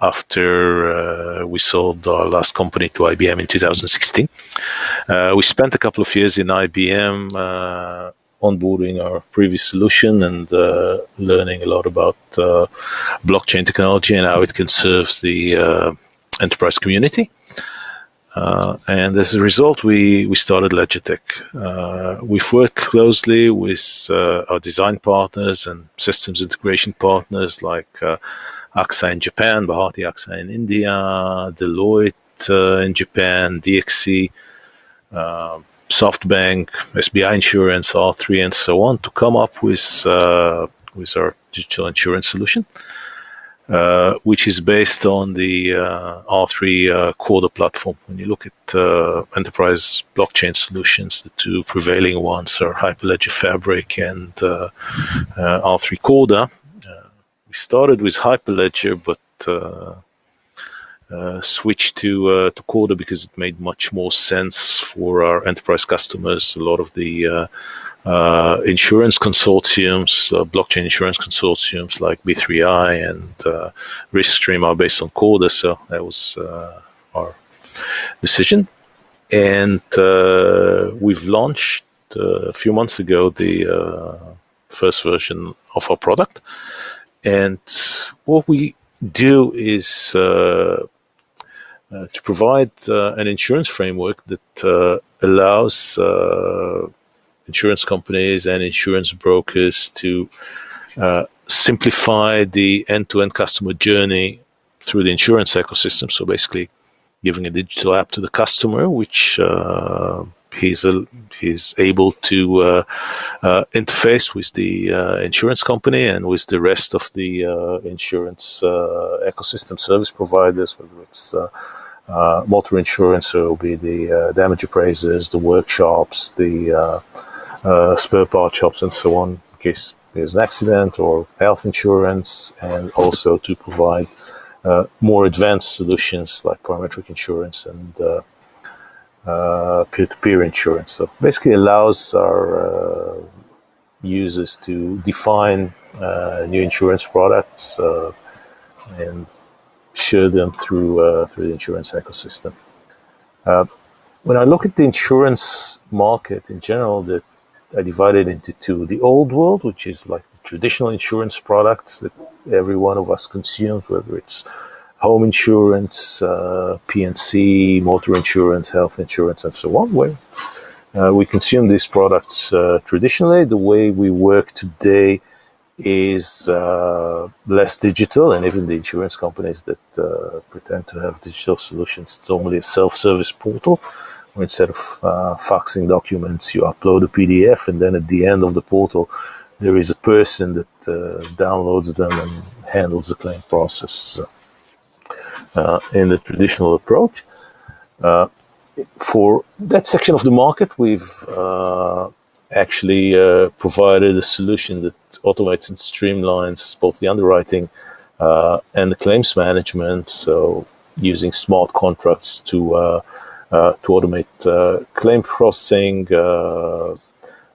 after we sold our last company to IBM in 2016. We spent a couple of years in IBM onboarding our previous solution and learning a lot about blockchain technology and how it can serve the enterprise community. And as a result, we started LegitTech. We've worked closely with our design partners and systems integration partners like AXA in Japan, Bharti AXA in India, Deloitte in Japan, DXC, SoftBank, SBI Insurance, R3, and so on, to come up with our digital insurance solution, which is based on the R3 Corda platform. When you look at enterprise blockchain solutions, the two prevailing ones are Hyperledger Fabric and R3 Corda. We started with Hyperledger, but switched to Corda because it made much more sense for our enterprise customers. A lot of the insurance consortiums, blockchain insurance consortiums like B3I and RiskStream are based on Corda, so that was our decision. And we've launched a few months ago the first version of our product. And what we do is to provide an insurance framework that allows insurance companies and insurance brokers to simplify the end-to-end customer journey through the insurance ecosystem. So basically giving a digital app to the customer, which he's able to interface with the insurance company and with the rest of the insurance ecosystem service providers, whether it's motor insurance, so it'll be the damage appraisers, the workshops, the spare part shops, and so on, in case there's an accident, or health insurance, and also to provide more advanced solutions like parametric insurance and peer-to-peer insurance. So basically allows our users to define new insurance products and share them through the insurance ecosystem. When I look at the insurance market in general, I divide it into two. The old world, which is like the traditional insurance products that every one of us consumes, whether it's home insurance, P&C, motor insurance, health insurance, and so on, where we consume these products traditionally. The way we work today is less digital, and even the insurance companies that pretend to have digital solutions, it's only a self-service portal, where instead of faxing documents, you upload a PDF, and then at the end of the portal, there is a person that downloads them and handles the claim process. In the traditional approach. For that section of the market, we've actually provided a solution that automates and streamlines both the underwriting and the claims management. So using smart contracts to automate claim processing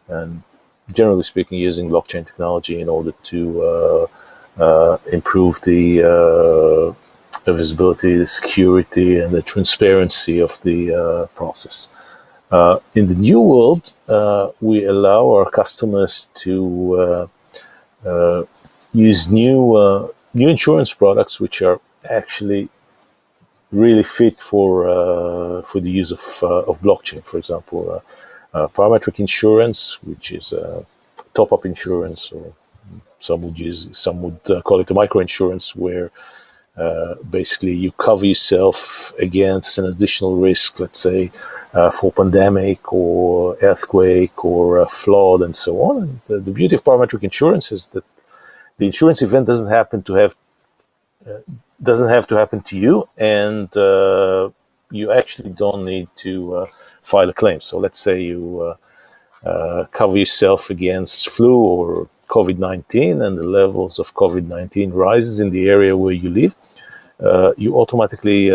and generally speaking using blockchain technology in order to improve the visibility, the security, and the transparency of the process. In the new world, we allow our customers to use new insurance products which are actually really fit for the use of blockchain. For example, parametric insurance, which is top-up insurance, or some would call it a micro insurance, where basically you cover yourself against an additional risk, let's say for pandemic or earthquake or flood and so on. And the beauty of parametric insurance is that the insurance event doesn't have to happen to you, and you actually don't need to file a claim. So let's say you cover yourself against flu or COVID-19, and the levels of COVID-19 rises in the area where you live. You automatically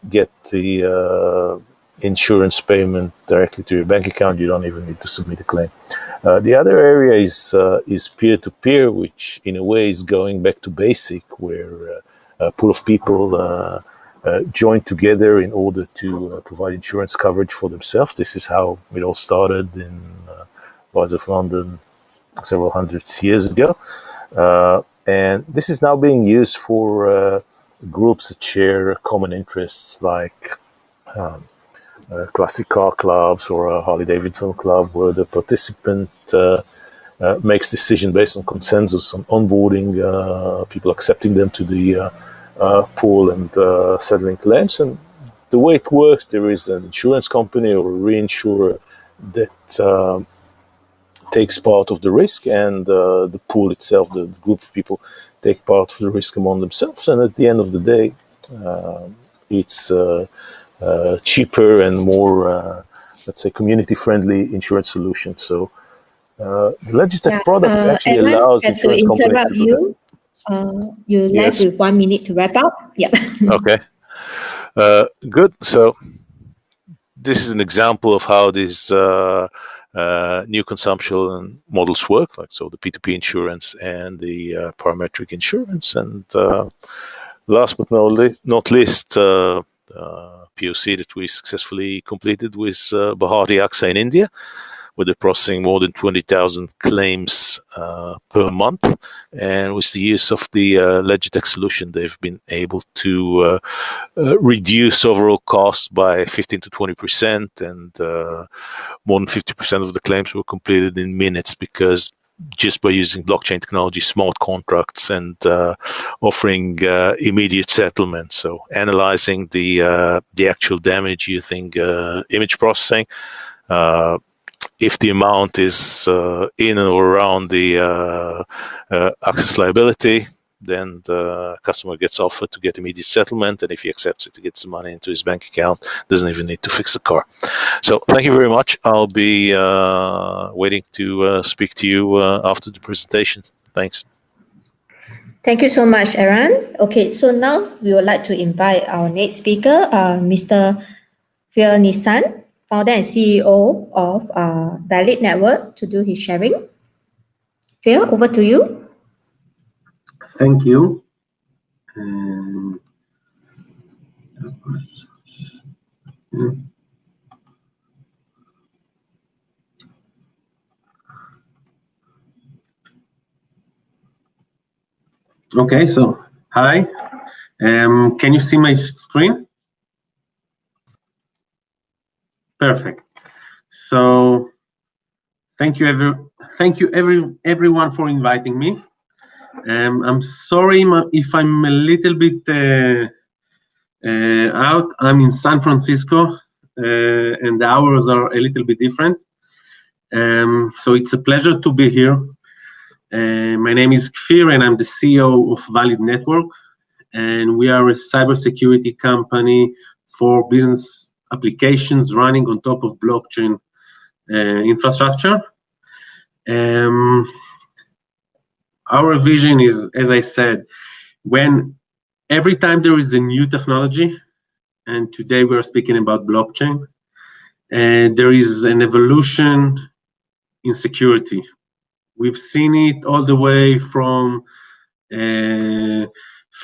get the insurance payment directly to your bank account. You don't even need to submit a claim. The other area is peer-to-peer, which in a way is going back to basic, where a pool of people join together in order to provide insurance coverage for themselves. This is how it all started in parts of London several hundreds years ago. And this is now being used for groups that share common interests, like classic car clubs or a Harley Davidson club, where the participant makes decision based on consensus on onboarding people, accepting them to the pool and settling claims. And the way it works, there is an insurance company or a reinsurer that takes part of the risk, and the pool itself, the group of people, take part of the risk among themselves. And at the end of the day, it's cheaper and more, let's say, community-friendly insurance solution. So the Legitech product actually allows insurance companies to do that. You left with 1 minute to wrap up. Yeah. Okay. Good. So this is an example of how these new consumption models work, like so the P2P insurance and the parametric insurance. And last but not least, POC that we successfully completed with Bharti AXA in India, where they're processing more than 20,000 claims per month. And with the use of the Legitech solution, they've been able to reduce overall costs by 15 to 20%, and more than 50% of the claims were completed in minutes, because just by using blockchain technology, smart contracts, and offering immediate settlement. So analyzing the actual damage using image processing. If the amount is in or around the access liability, then the customer gets offered to get immediate settlement, and if he accepts it, he gets the money into his bank account, doesn't even need to fix the car. So thank you very much. I'll be waiting to speak to you after the presentation. Thanks. Thank you so much, Aaron. Okay, so now we would like to invite our next speaker, Mr. Nissan, founder and CEO of Valid Network, to do his sharing. Phil, over to you. Thank you. Okay, so hi. Can you see my screen? Perfect. So thank you everyone for inviting me. I'm sorry if I'm a little bit out. I'm in San Francisco, and the hours are a little bit different. So it's a pleasure to be here. My name is Kfir, and I'm the CEO of Valid Network, and we are a cybersecurity company for business applications running on top of blockchain infrastructure. Our vision is, as I said, every time there is a new technology, and today we are speaking about blockchain, and there is an evolution in security. We've seen it all the way from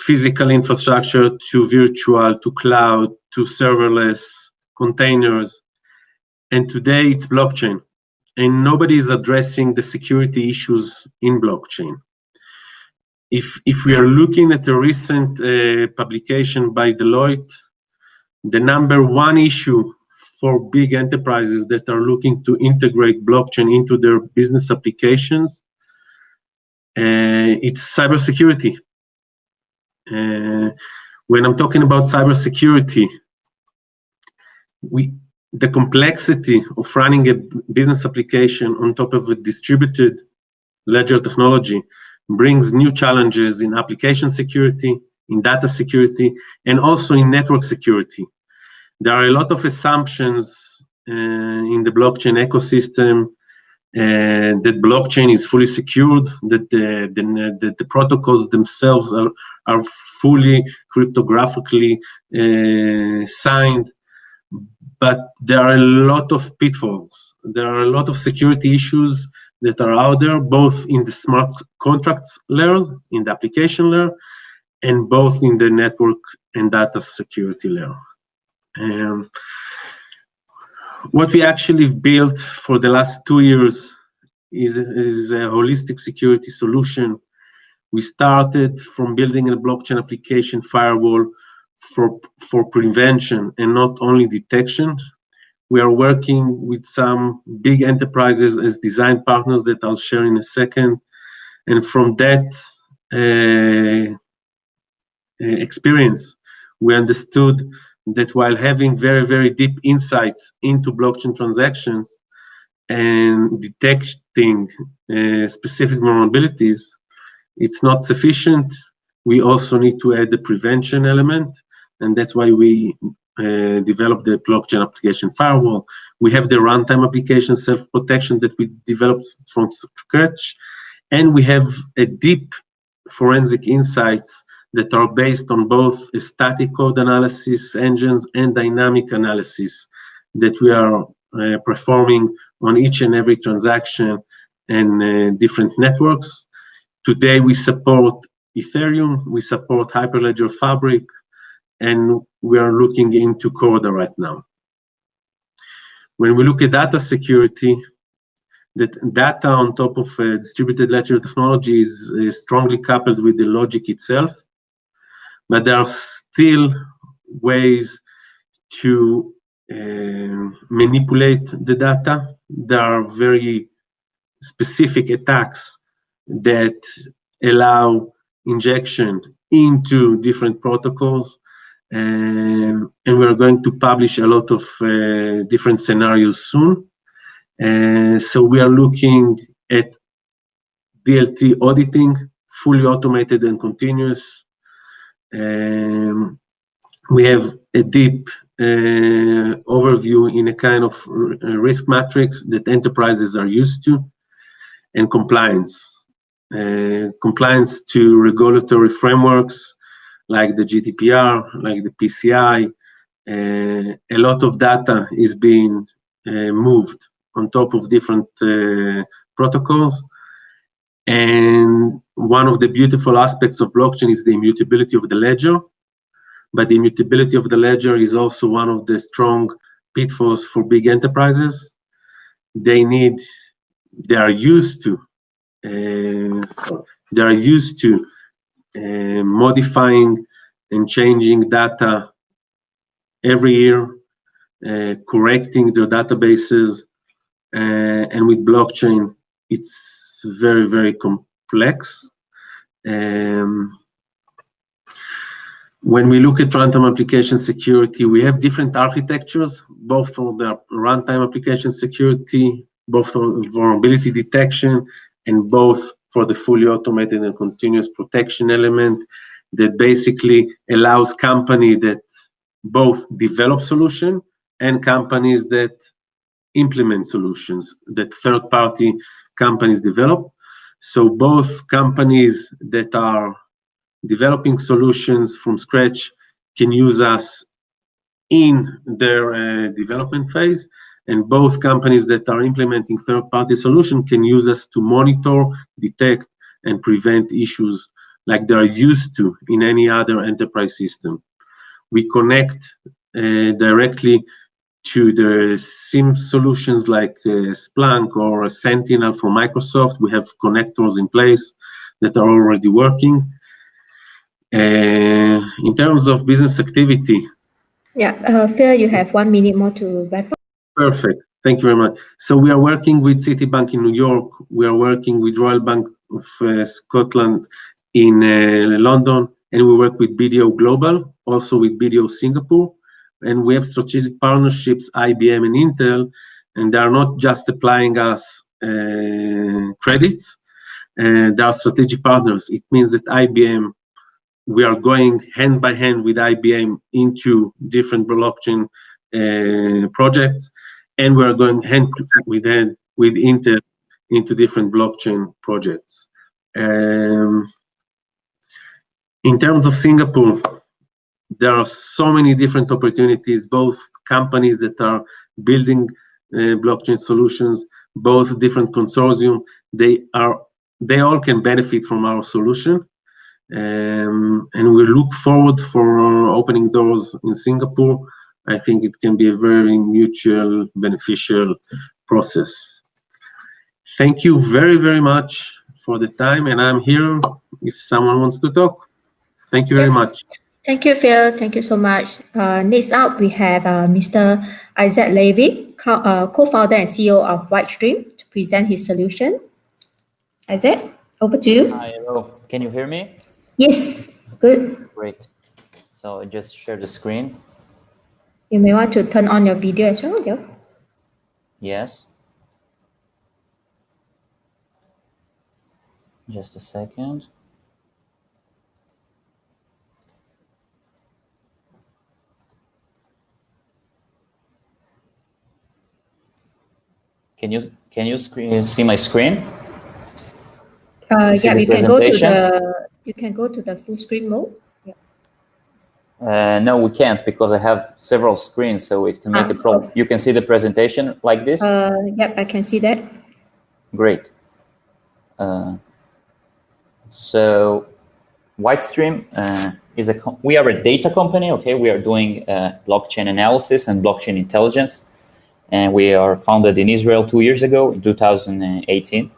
physical infrastructure to virtual, to cloud, to serverless, containers, and today it's blockchain. And nobody is addressing the security issues in blockchain. If we are looking at a recent publication by Deloitte, the #1 issue for big enterprises that are looking to integrate blockchain into their business applications, it's cybersecurity. When I'm talking about cybersecurity, the complexity of running a business application on top of a distributed ledger technology brings new challenges in application security, in data security, and also in network security. There are a lot of assumptions in the blockchain ecosystem that blockchain is fully secured, that the protocols themselves are fully cryptographically signed. but there are a lot of pitfalls. There are a lot of security issues that are out there, both in the smart contracts layer, in the application layer, and both in the network and data security layer. What we actually built for the last 2 years is a holistic security solution. We started from building a blockchain application firewall for prevention and not only detection. We are working with some big enterprises as design partners that I'll share in a second. And from that experience, we understood that while having very, very deep insights into blockchain transactions and detecting specific vulnerabilities, it's not sufficient. We also need to add the prevention element, and that's why we developed the blockchain application firewall. We have the runtime application self-protection that we developed from scratch, and we have a deep forensic insights that are based on both a static code analysis engines and dynamic analysis that we are performing on each and every transaction and different networks. Today we support Ethereum, we support Hyperledger Fabric, and we are looking into Corda right now. When we look at data security, that data on top of distributed ledger technology is strongly coupled with the logic itself, but there are still ways to manipulate the data. There are very specific attacks that allow injection into different protocols, and we're going to publish a lot of different scenarios soon. So we are looking at DLT auditing, fully automated and continuous. We have a deep overview in a kind of risk matrix that enterprises are used to, and compliance. Compliance to regulatory frameworks like the GDPR, like the PCI. A lot of data is being moved on top of different protocols. And one of the beautiful aspects of blockchain is the immutability of the ledger. But the immutability of the ledger is also one of the strong pitfalls for big enterprises. They are used to modifying and changing data every year, correcting their databases, and with blockchain, it's very, very complex. When we look at runtime application security, we have different architectures, both for the runtime application security, both for vulnerability detection, and both for the fully automated and continuous protection element that basically allows companies that both develop solution and companies that implement solutions that third-party companies develop. So both companies that are developing solutions from scratch can use us in their development phase, and both companies that are implementing third-party solution can use us to monitor, detect, and prevent issues like they are used to in any other enterprise system. We connect directly to the SIEM solutions like Splunk or Sentinel from Microsoft. We have connectors in place that are already working. In terms of business activity. Yeah, Phil, you have 1 minute more to wrap up. Perfect. Thank you very much. So we are working with Citibank in New York. We are working with Royal Bank of Scotland in London, and we work with BDO Global, also with BDO Singapore. And we have strategic partnerships, IBM and Intel, and they are not just applying us credits. They are strategic partners. It means that IBM, we are going hand by hand with IBM into different blockchain projects, and we are going hand with hand with Intel into different blockchain projects. In terms of Singapore, There are so many different opportunities, both companies that are building blockchain solutions, both different consortium. They all can benefit from our solution. And we look forward for opening doors in Singapore. I think it can be a very mutual beneficial process. Thank you very, very much for the time, and I'm here if someone wants to talk. Thank you very much. Thank you, Phil. Thank you so much. Next up, we have Mr. Isaac Levy, co-founder and CEO of Whitestream, to present his solution. Isaac, over to you. Hi, hello. Can you hear me? Yes, good. Great. So I just share the screen. You may want to turn on your video as well. Yeah. Yes. Just a second. Can you see my screen? Yeah, you can go to the full screen mode. Yeah. No, we can't because I have several screens, so it can make a problem. Okay. You can see the presentation like this? Yep, I can see that. Great. So Whitestream we are a data company. Okay, we are doing blockchain analysis and blockchain intelligence, and we are founded in Israel 2 years ago in 2018.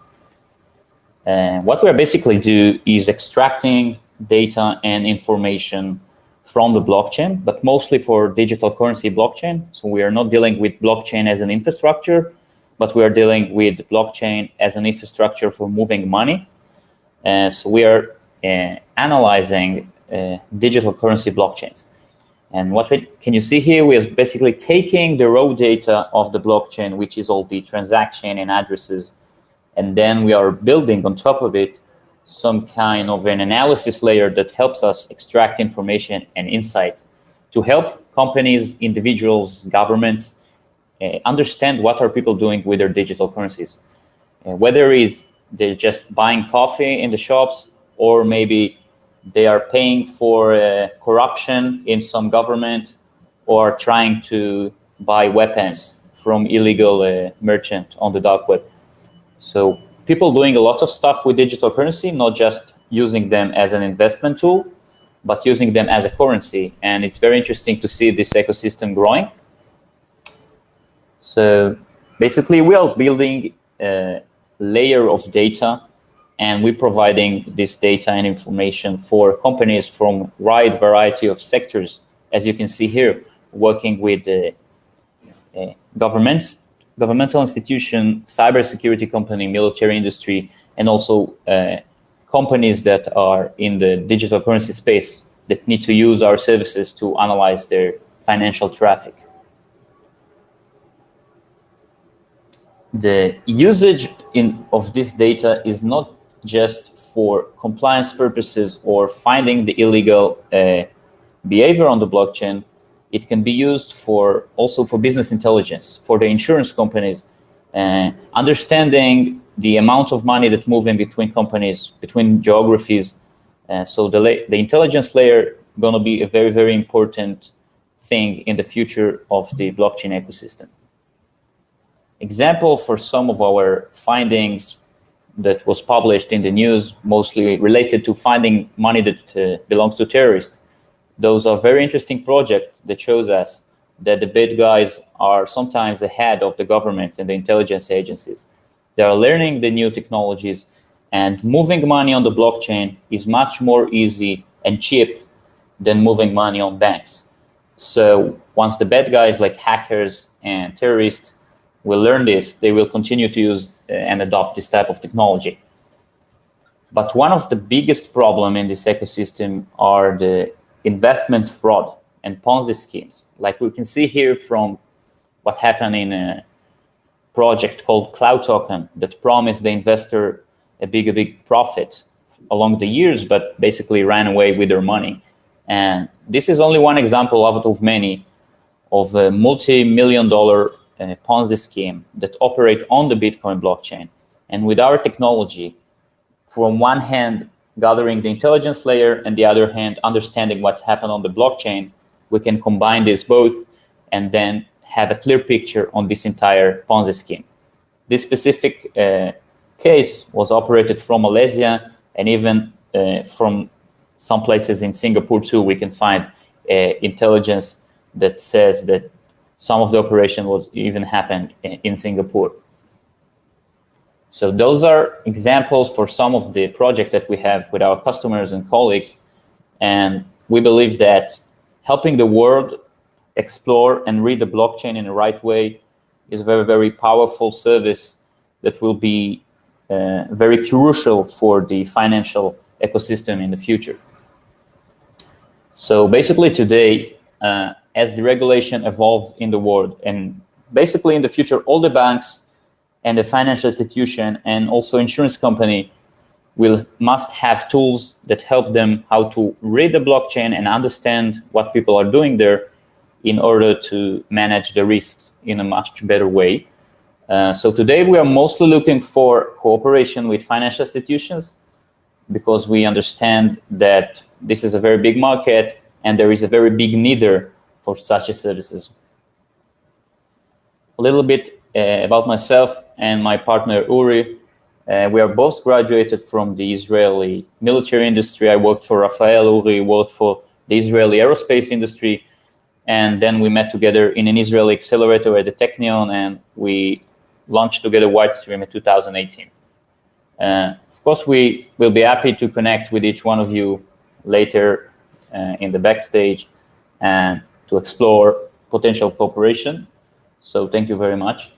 What we basically do is extracting data and information from the blockchain, but mostly for digital currency blockchain. So we are not dealing with blockchain as an infrastructure, but we are dealing with blockchain as an infrastructure for moving money. So we are analyzing digital currency blockchains. And can you see here, we are basically taking the raw data of the blockchain, which is all the transaction and addresses, and then we are building on top of it some kind of an analysis layer that helps us extract information and insights to help companies, individuals, governments understand what are people doing with their digital currencies. Whether they're just buying coffee in the shops, or maybe they are paying for corruption in some government, or trying to buy weapons from illegal merchant on the dark web. So people doing a lot of stuff with digital currency, not just using them as an investment tool, but using them as a currency. And it's very interesting to see this ecosystem growing. So basically, we are building a layer of data, and we're providing this data and information for companies from a wide variety of sectors. As you can see here, working with governmental institution, cybersecurity company, military industry, and also companies that are in the digital currency space that need to use our services to analyze their financial traffic. The usage of this data is not just for compliance purposes or finding the illegal behavior on the blockchain. It can be used also for business intelligence, for the insurance companies, understanding the amount of money that's moving between companies, between geographies. So the intelligence layer going to be a very, very important thing in the future of the blockchain ecosystem. Example for some of our findings that was published in the news, mostly related to finding money that belongs to terrorists. Those are very interesting projects that shows us that the bad guys are sometimes ahead of the governments and the intelligence agencies. They are learning the new technologies, and moving money on the blockchain is much more easy and cheap than moving money on banks. So once the bad guys like hackers and terrorists will learn this, they will continue to use and adopt this type of technology. But one of the biggest problems in this ecosystem are the investments fraud and Ponzi schemes. Like we can see here from what happened in a project called Cloud Token that promised the investor a big profit along the years, but basically ran away with their money. And this is only one example out of many of a multi-million-dollar Ponzi scheme that operate on the Bitcoin blockchain. And with our technology, from one hand, gathering the intelligence layer, and the other hand, understanding what's happened on the blockchain, we can combine this both and then have a clear picture on this entire Ponzi scheme. This specific case was operated from Malaysia, and even from some places in Singapore too, we can find intelligence that says that some of the operation was even happened in Singapore. So those are examples for some of the projects that we have with our customers and colleagues. And we believe that helping the world explore and read the blockchain in the right way is a very, very powerful service that will be very crucial for the financial ecosystem in the future. So basically today, as the regulation evolves in the world, and basically in the future, all the banks and the financial institution and also insurance company must have tools that help them how to read the blockchain and understand what people are doing there in order to manage the risks in a much better way. So today we are mostly looking for cooperation with financial institutions, because we understand that this is a very big market and there is a very big need there for such services. A little bit about myself and my partner Uri. We are both graduated from the Israeli military industry. I worked for Rafael, Uri worked for the Israeli aerospace industry, and then we met together in an Israeli accelerator at the Technion, and we launched together Whitestream in 2018. Of course, we will be happy to connect with each one of you later in the backstage and to explore potential cooperation. So thank you very much.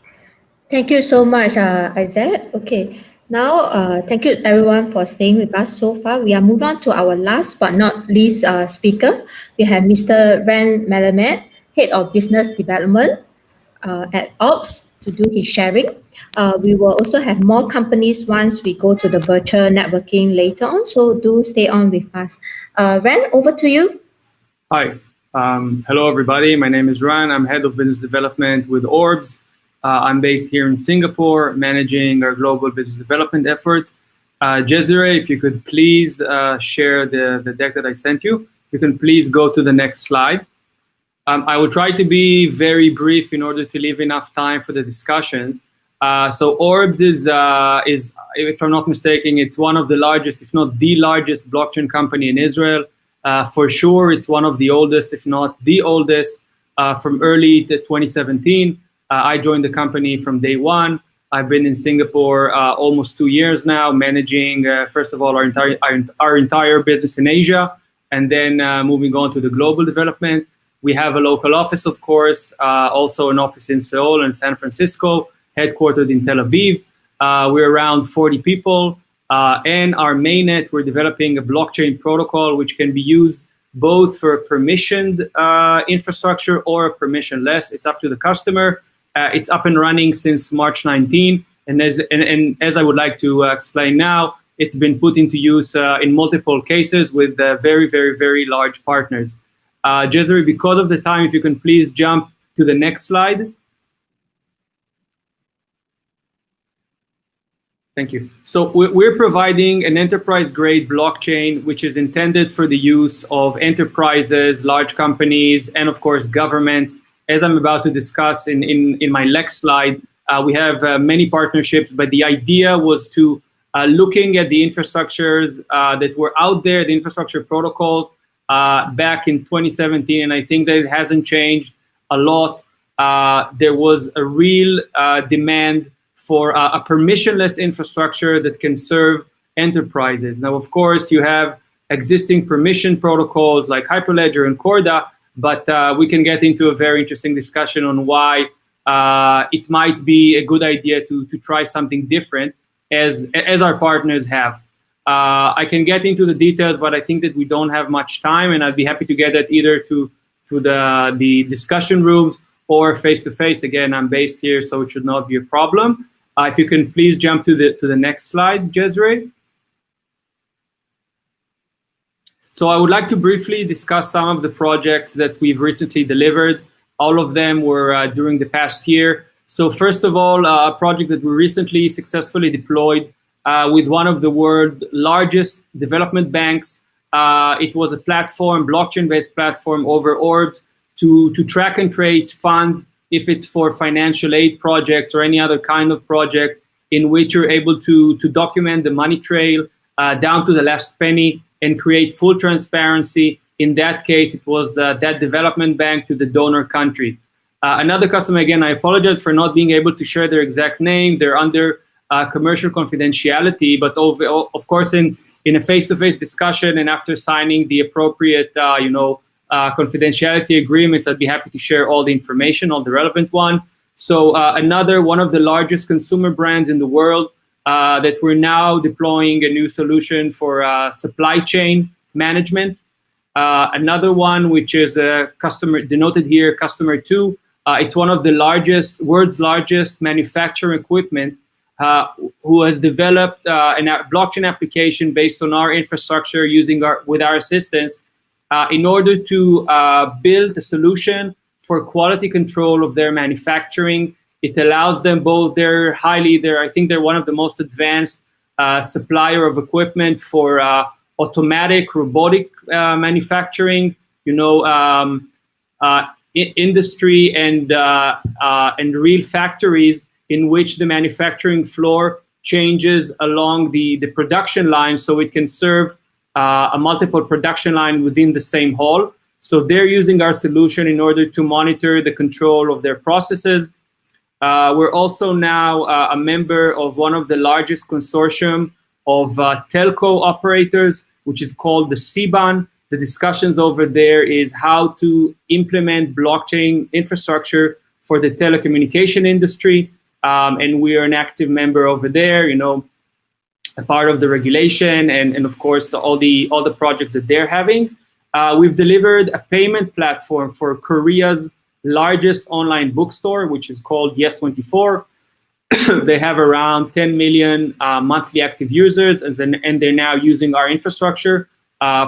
Thank you so much, Isaac. Okay, now thank you everyone for staying with us so far. We are moving on to our last but not least speaker. We have Mr. Ran Melamed, Head of Business Development at Ops, to do his sharing. We will also have more companies once we go to the virtual networking later on, so do stay on with us. Ran, over to you. Hi, hello everybody. My name is Ran. I'm Head of Business Development with Orbs. I'm based here in Singapore, managing our global business development efforts. Jezere, if you could please share the deck that I sent you. You can please go to the next slide. I will try to be very brief in order to leave enough time for the discussions. So Orbs is, if I'm not mistaken, it's one of the largest, if not the largest blockchain company in Israel. For sure, it's one of the oldest, if not the oldest, from early 2017. I joined the company from day one. I've been in Singapore almost 2 years now, managing, first of all, our entire business in Asia, and then moving on to the global development. We have a local office, of course, also an office in Seoul and San Francisco, headquartered in Tel Aviv. We're around 40 people, and our mainnet, we're developing a blockchain protocol which can be used both for permissioned infrastructure or permissionless. It's up to the customer. It's up and running since March 19, and as I would like to explain now, it's been put into use in multiple cases with very, very, very large partners. Jezere, because of the time, if you can please jump to the next slide. Thank you. So we're providing an enterprise-grade blockchain, which is intended for the use of enterprises, large companies, and of course, governments. As I'm about to discuss in my next slide, we have many partnerships, but the idea was to looking at the infrastructures that were out there, the infrastructure protocols back in 2017, and I think that it hasn't changed a lot. There was a real demand for a permissionless infrastructure that can serve enterprises. Now, of course, you have existing permission protocols like Hyperledger and Corda, but we can get into a very interesting discussion on why it might be a good idea to try something different, as our partners have. I can get into the details, but I think that we don't have much time, and I'd be happy to get that either to the discussion rooms or face-to-face. Again, I'm based here, so it should not be a problem. If you can please jump to the next slide, Jezere. So I would like to briefly discuss some of the projects that we've recently delivered. All of them were during the past year. So first of all, a project that we recently successfully deployed with one of the world's largest development banks. It was a platform, blockchain-based platform over Orbs to track and trace funds if it's for financial aid projects or any other kind of project in which you're able to document the money trail down to the last penny and create full transparency. In that case, it was that development bank to the donor country. Another customer, again, I apologize for not being able to share their exact name. They're under commercial confidentiality, but of course, in a face-to-face discussion and after signing the appropriate, confidentiality agreements, I'd be happy to share all the information, all the relevant one. So another one of the largest consumer brands in the world that we're now deploying a new solution for supply chain management. Another one, which is a customer denoted here, customer 2. It's one of the world's largest manufacturing equipment who has developed a blockchain application based on our infrastructure with our assistance in order to build a solution for quality control of their manufacturing. It allows them both, I think they're one of the most advanced supplier of equipment for automatic robotic manufacturing, industry and real factories in which the manufacturing floor changes along the production line so it can serve a multiple production line within the same hall. So they're using our solution in order to monitor the control of their processes. We're also now a member of one of the largest consortium of telco operators, which is called the CBAN. The discussions over there is how to implement blockchain infrastructure for the telecommunication industry. And we are an active member over there, a part of the regulation and of course, all the projects that they're having. We've delivered a payment platform for Korea's largest online bookstore, which is called Yes24. They have around 10 million monthly active users, and they're now using our infrastructure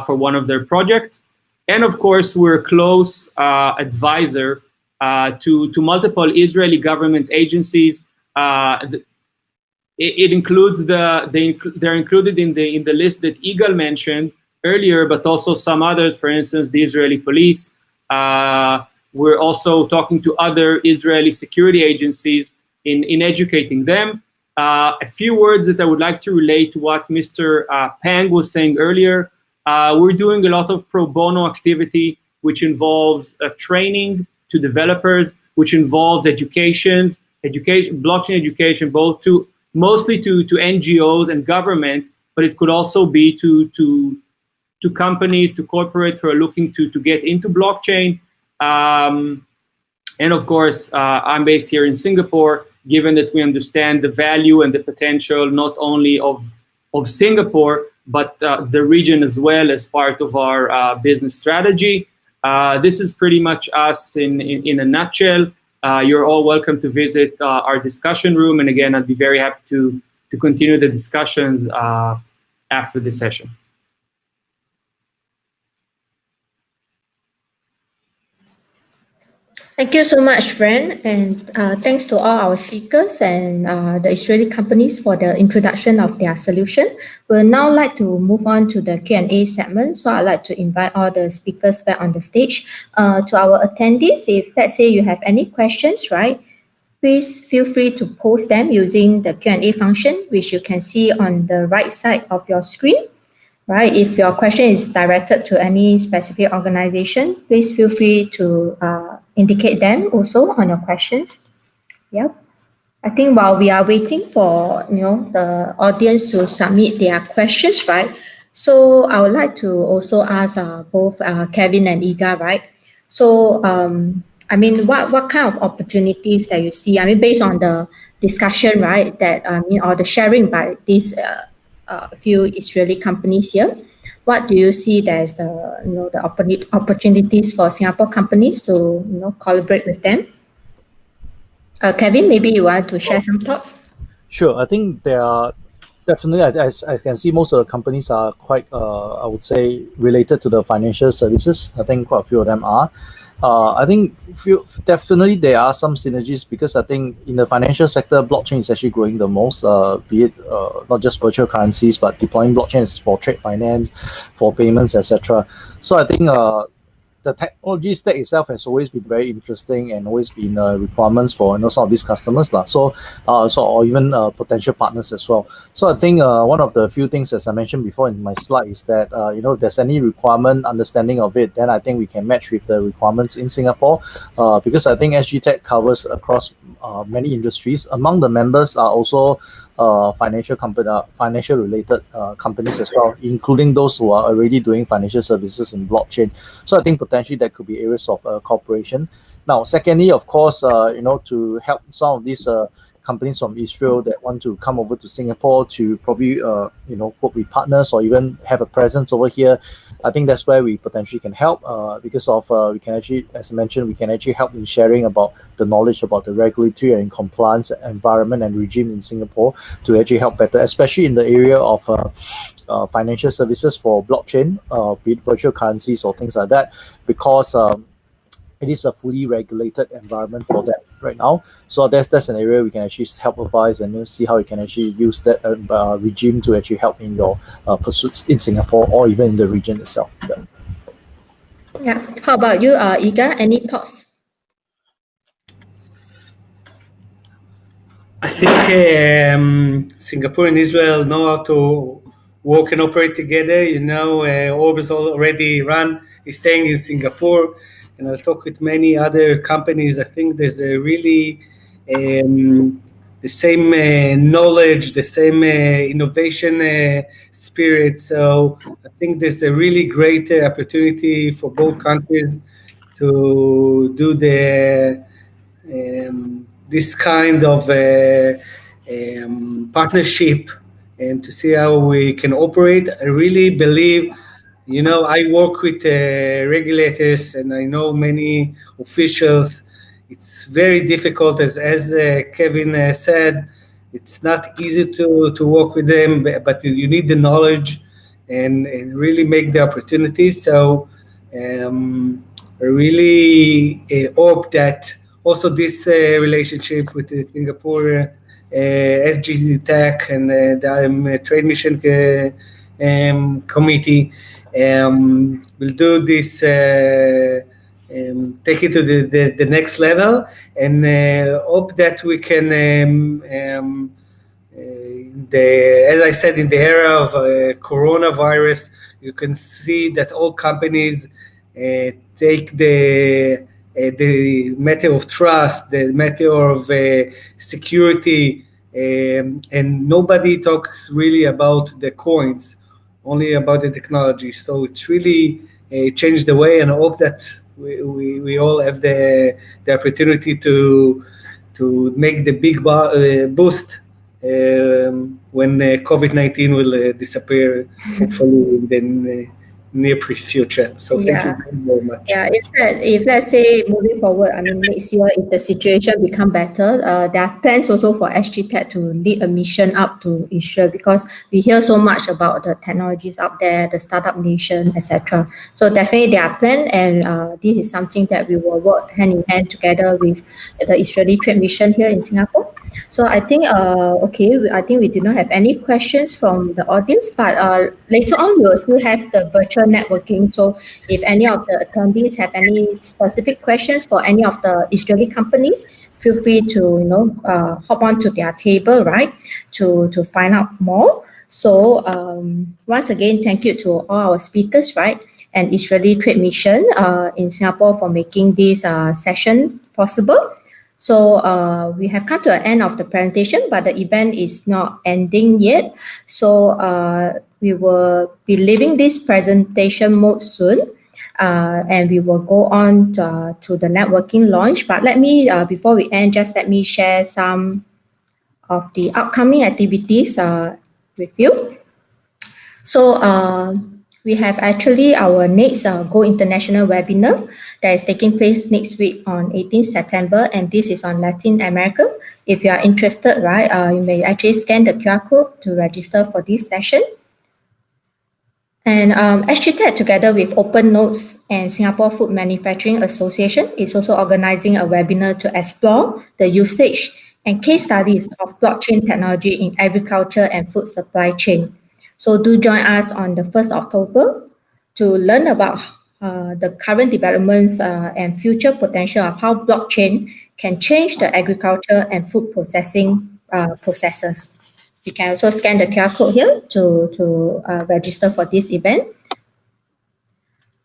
for one of their projects. And of course, we're a close advisor to multiple Israeli government agencies. It includes they're included in the list that Igal mentioned earlier, but also some others, for instance, the Israeli police. We're also talking to other Israeli security agencies in educating them. A few words that I would like to relate to what Mr. Pang was saying earlier. We're doing a lot of pro bono activity, which involves training to developers, which involves education, blockchain education, mostly to NGOs and government, but it could also be to companies, to corporates who are looking to get into blockchain. And of course, I'm based here in Singapore, given that we understand the value and the potential not only of Singapore, but the region as well as part of our business strategy. This is pretty much us in a nutshell. You're all welcome to visit our discussion room. And again, I'd be very happy to continue the discussions after this session. Thank you so much, friend, and thanks to all our speakers and the Israeli companies for the introduction of their solution. We'll now like to move on to the Q&A segment. So I'd like to invite all the speakers back on the stage. To our attendees, if let's say you have any questions, right, please feel free to post them using the Q&A function, which you can see on the right side of your screen. Right, if your question is directed to any specific organization, please feel free to indicate them also on your questions. Yep. I think while we are waiting for the audience to submit their questions, right? So I would like to also ask both Kevin and Iga, right? So I mean, what kind of opportunities that you see? I mean, based on the discussion, right? That or the sharing by these few Israeli companies here, what do you see as the opportunities for Singapore companies to collaborate with them? Kevin, maybe you want to share some thoughts? Sure. I think there are definitely, I can see most of the companies are quite, I would say, related to the financial services. I think quite a few of them are. I think definitely there are some synergies because I think in the financial sector, blockchain is actually growing the most, be it not just virtual currencies, but deploying blockchains for trade finance, for payments, etc. So I think the technology stack itself has always been very interesting and always been requirements for some of these customers lah. Or even potential partners as well. So I think one of the few things, as I mentioned before in my slide, is that if there's any requirement understanding of it, then I think we can match with the requirements in Singapore, because I think SGTech covers across many industries. Among the members are also financial related companies as well, including those who are already doing financial services in blockchain. So I think potentially that could be areas of cooperation. Now, secondly, of course, to help some of these companies from Israel that want to come over to Singapore to probably work with partners or even have a presence over here, I think that's where we potentially can help, because of we can actually, as I mentioned, we can actually help in sharing about the knowledge about the regulatory and compliance environment and regime in Singapore to actually help better, especially in the area of financial services for blockchain, be it virtual currencies or things like that, because it is a fully regulated environment for that right now. So that's an area we can actually help advise and see how you can actually use that regime to actually help in your pursuits in Singapore or even in the region itself. Yeah. How about you, Iga? Any thoughts? I think Singapore and Israel know how to work and operate together. Orbs already is staying in Singapore, and I'll talk with many other companies. I think there's a really the same knowledge, the same innovation spirit. So I think there's a really great opportunity for both countries to do this kind of partnership and to see how we can operate. I really believe, I work with regulators and I know many officials. It's very difficult, as Kevin said, it's not easy to work with them, but you need the knowledge and really make the opportunities. So I really hope that also this relationship with the Singapore SGTech and the Trade Mission Committee will do this, take it to the next level, and hope that we can, as I said, in the era of coronavirus, you can see that all companies take the matter of trust, the matter of security, and nobody talks really about the coins, only about the technology. So it's really changed the way, and I hope that we all have the opportunity to make the big boost when COVID-19 will disappear, hopefully in the near future. So thank you very much. Yeah, if let's say moving forward, next year, if the situation become better, there are plans also for SGTech to lead a mission up to Israel, because we hear so much about the technologies up there, the startup nation, etc. So definitely there are plans, and this is something that we will work hand in hand together with the Israeli Trade Mission here in Singapore. So I think, I think we do not have any questions from the audience, but later on we will still have the virtual networking. So if any of the attendees have any specific questions for any of the Israeli companies, feel free to, hop on to their table, right, to find out more. So once again, thank you to all our speakers, right, and Israeli Trade Mission in Singapore for making this session possible. So we have come to the end of the presentation, but the event is not ending yet. So we will be leaving this presentation mode soon, and we will go on to the networking launch. But let me, before we end, just let me share some of the upcoming activities with you. So we have actually our next Go International webinar that is taking place next week on 18th September, and this is on Latin America. If you are interested, right, you may actually scan the QR code to register for this session. And SGTech, together with Open Notes and Singapore Food Manufacturing Association, is also organizing a webinar to explore the usage and case studies of blockchain technology in agriculture and food supply chain. So do join us on the 1st October to learn about the current developments and future potential of how blockchain can change the agriculture and food processing processes. You can also scan the QR code here to register for this event.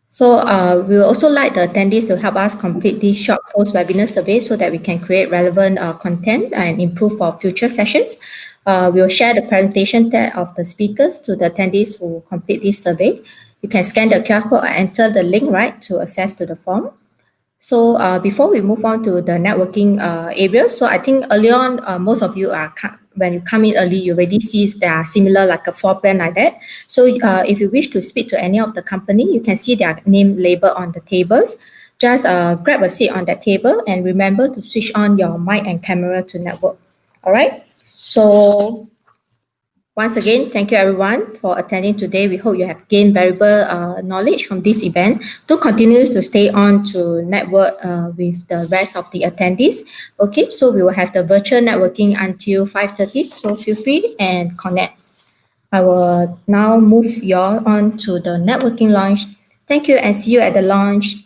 So we would also like the attendees to help us complete this short post-webinar survey so that we can create relevant content and improve for future sessions. We will share the presentation tab of the speakers to the attendees who complete this survey. You can scan the QR code or enter the link, right, to access to the form. So before we move on to the networking area, so I think early on, most of you are, when you come in early, you already see there are similar like a floor plan like that. So if you wish to speak to any of the company, you can see their name label on the tables. Just grab a seat on that table and remember to switch on your mic and camera to network. All right. So once again, thank you everyone for attending today. We hope you have gained valuable knowledge from this event. Do continue to stay on to network with the rest of the attendees. Okay, so we will have the virtual networking until 5:30. So feel free and connect. I will now move you all on to the networking launch. Thank you and see you at the launch.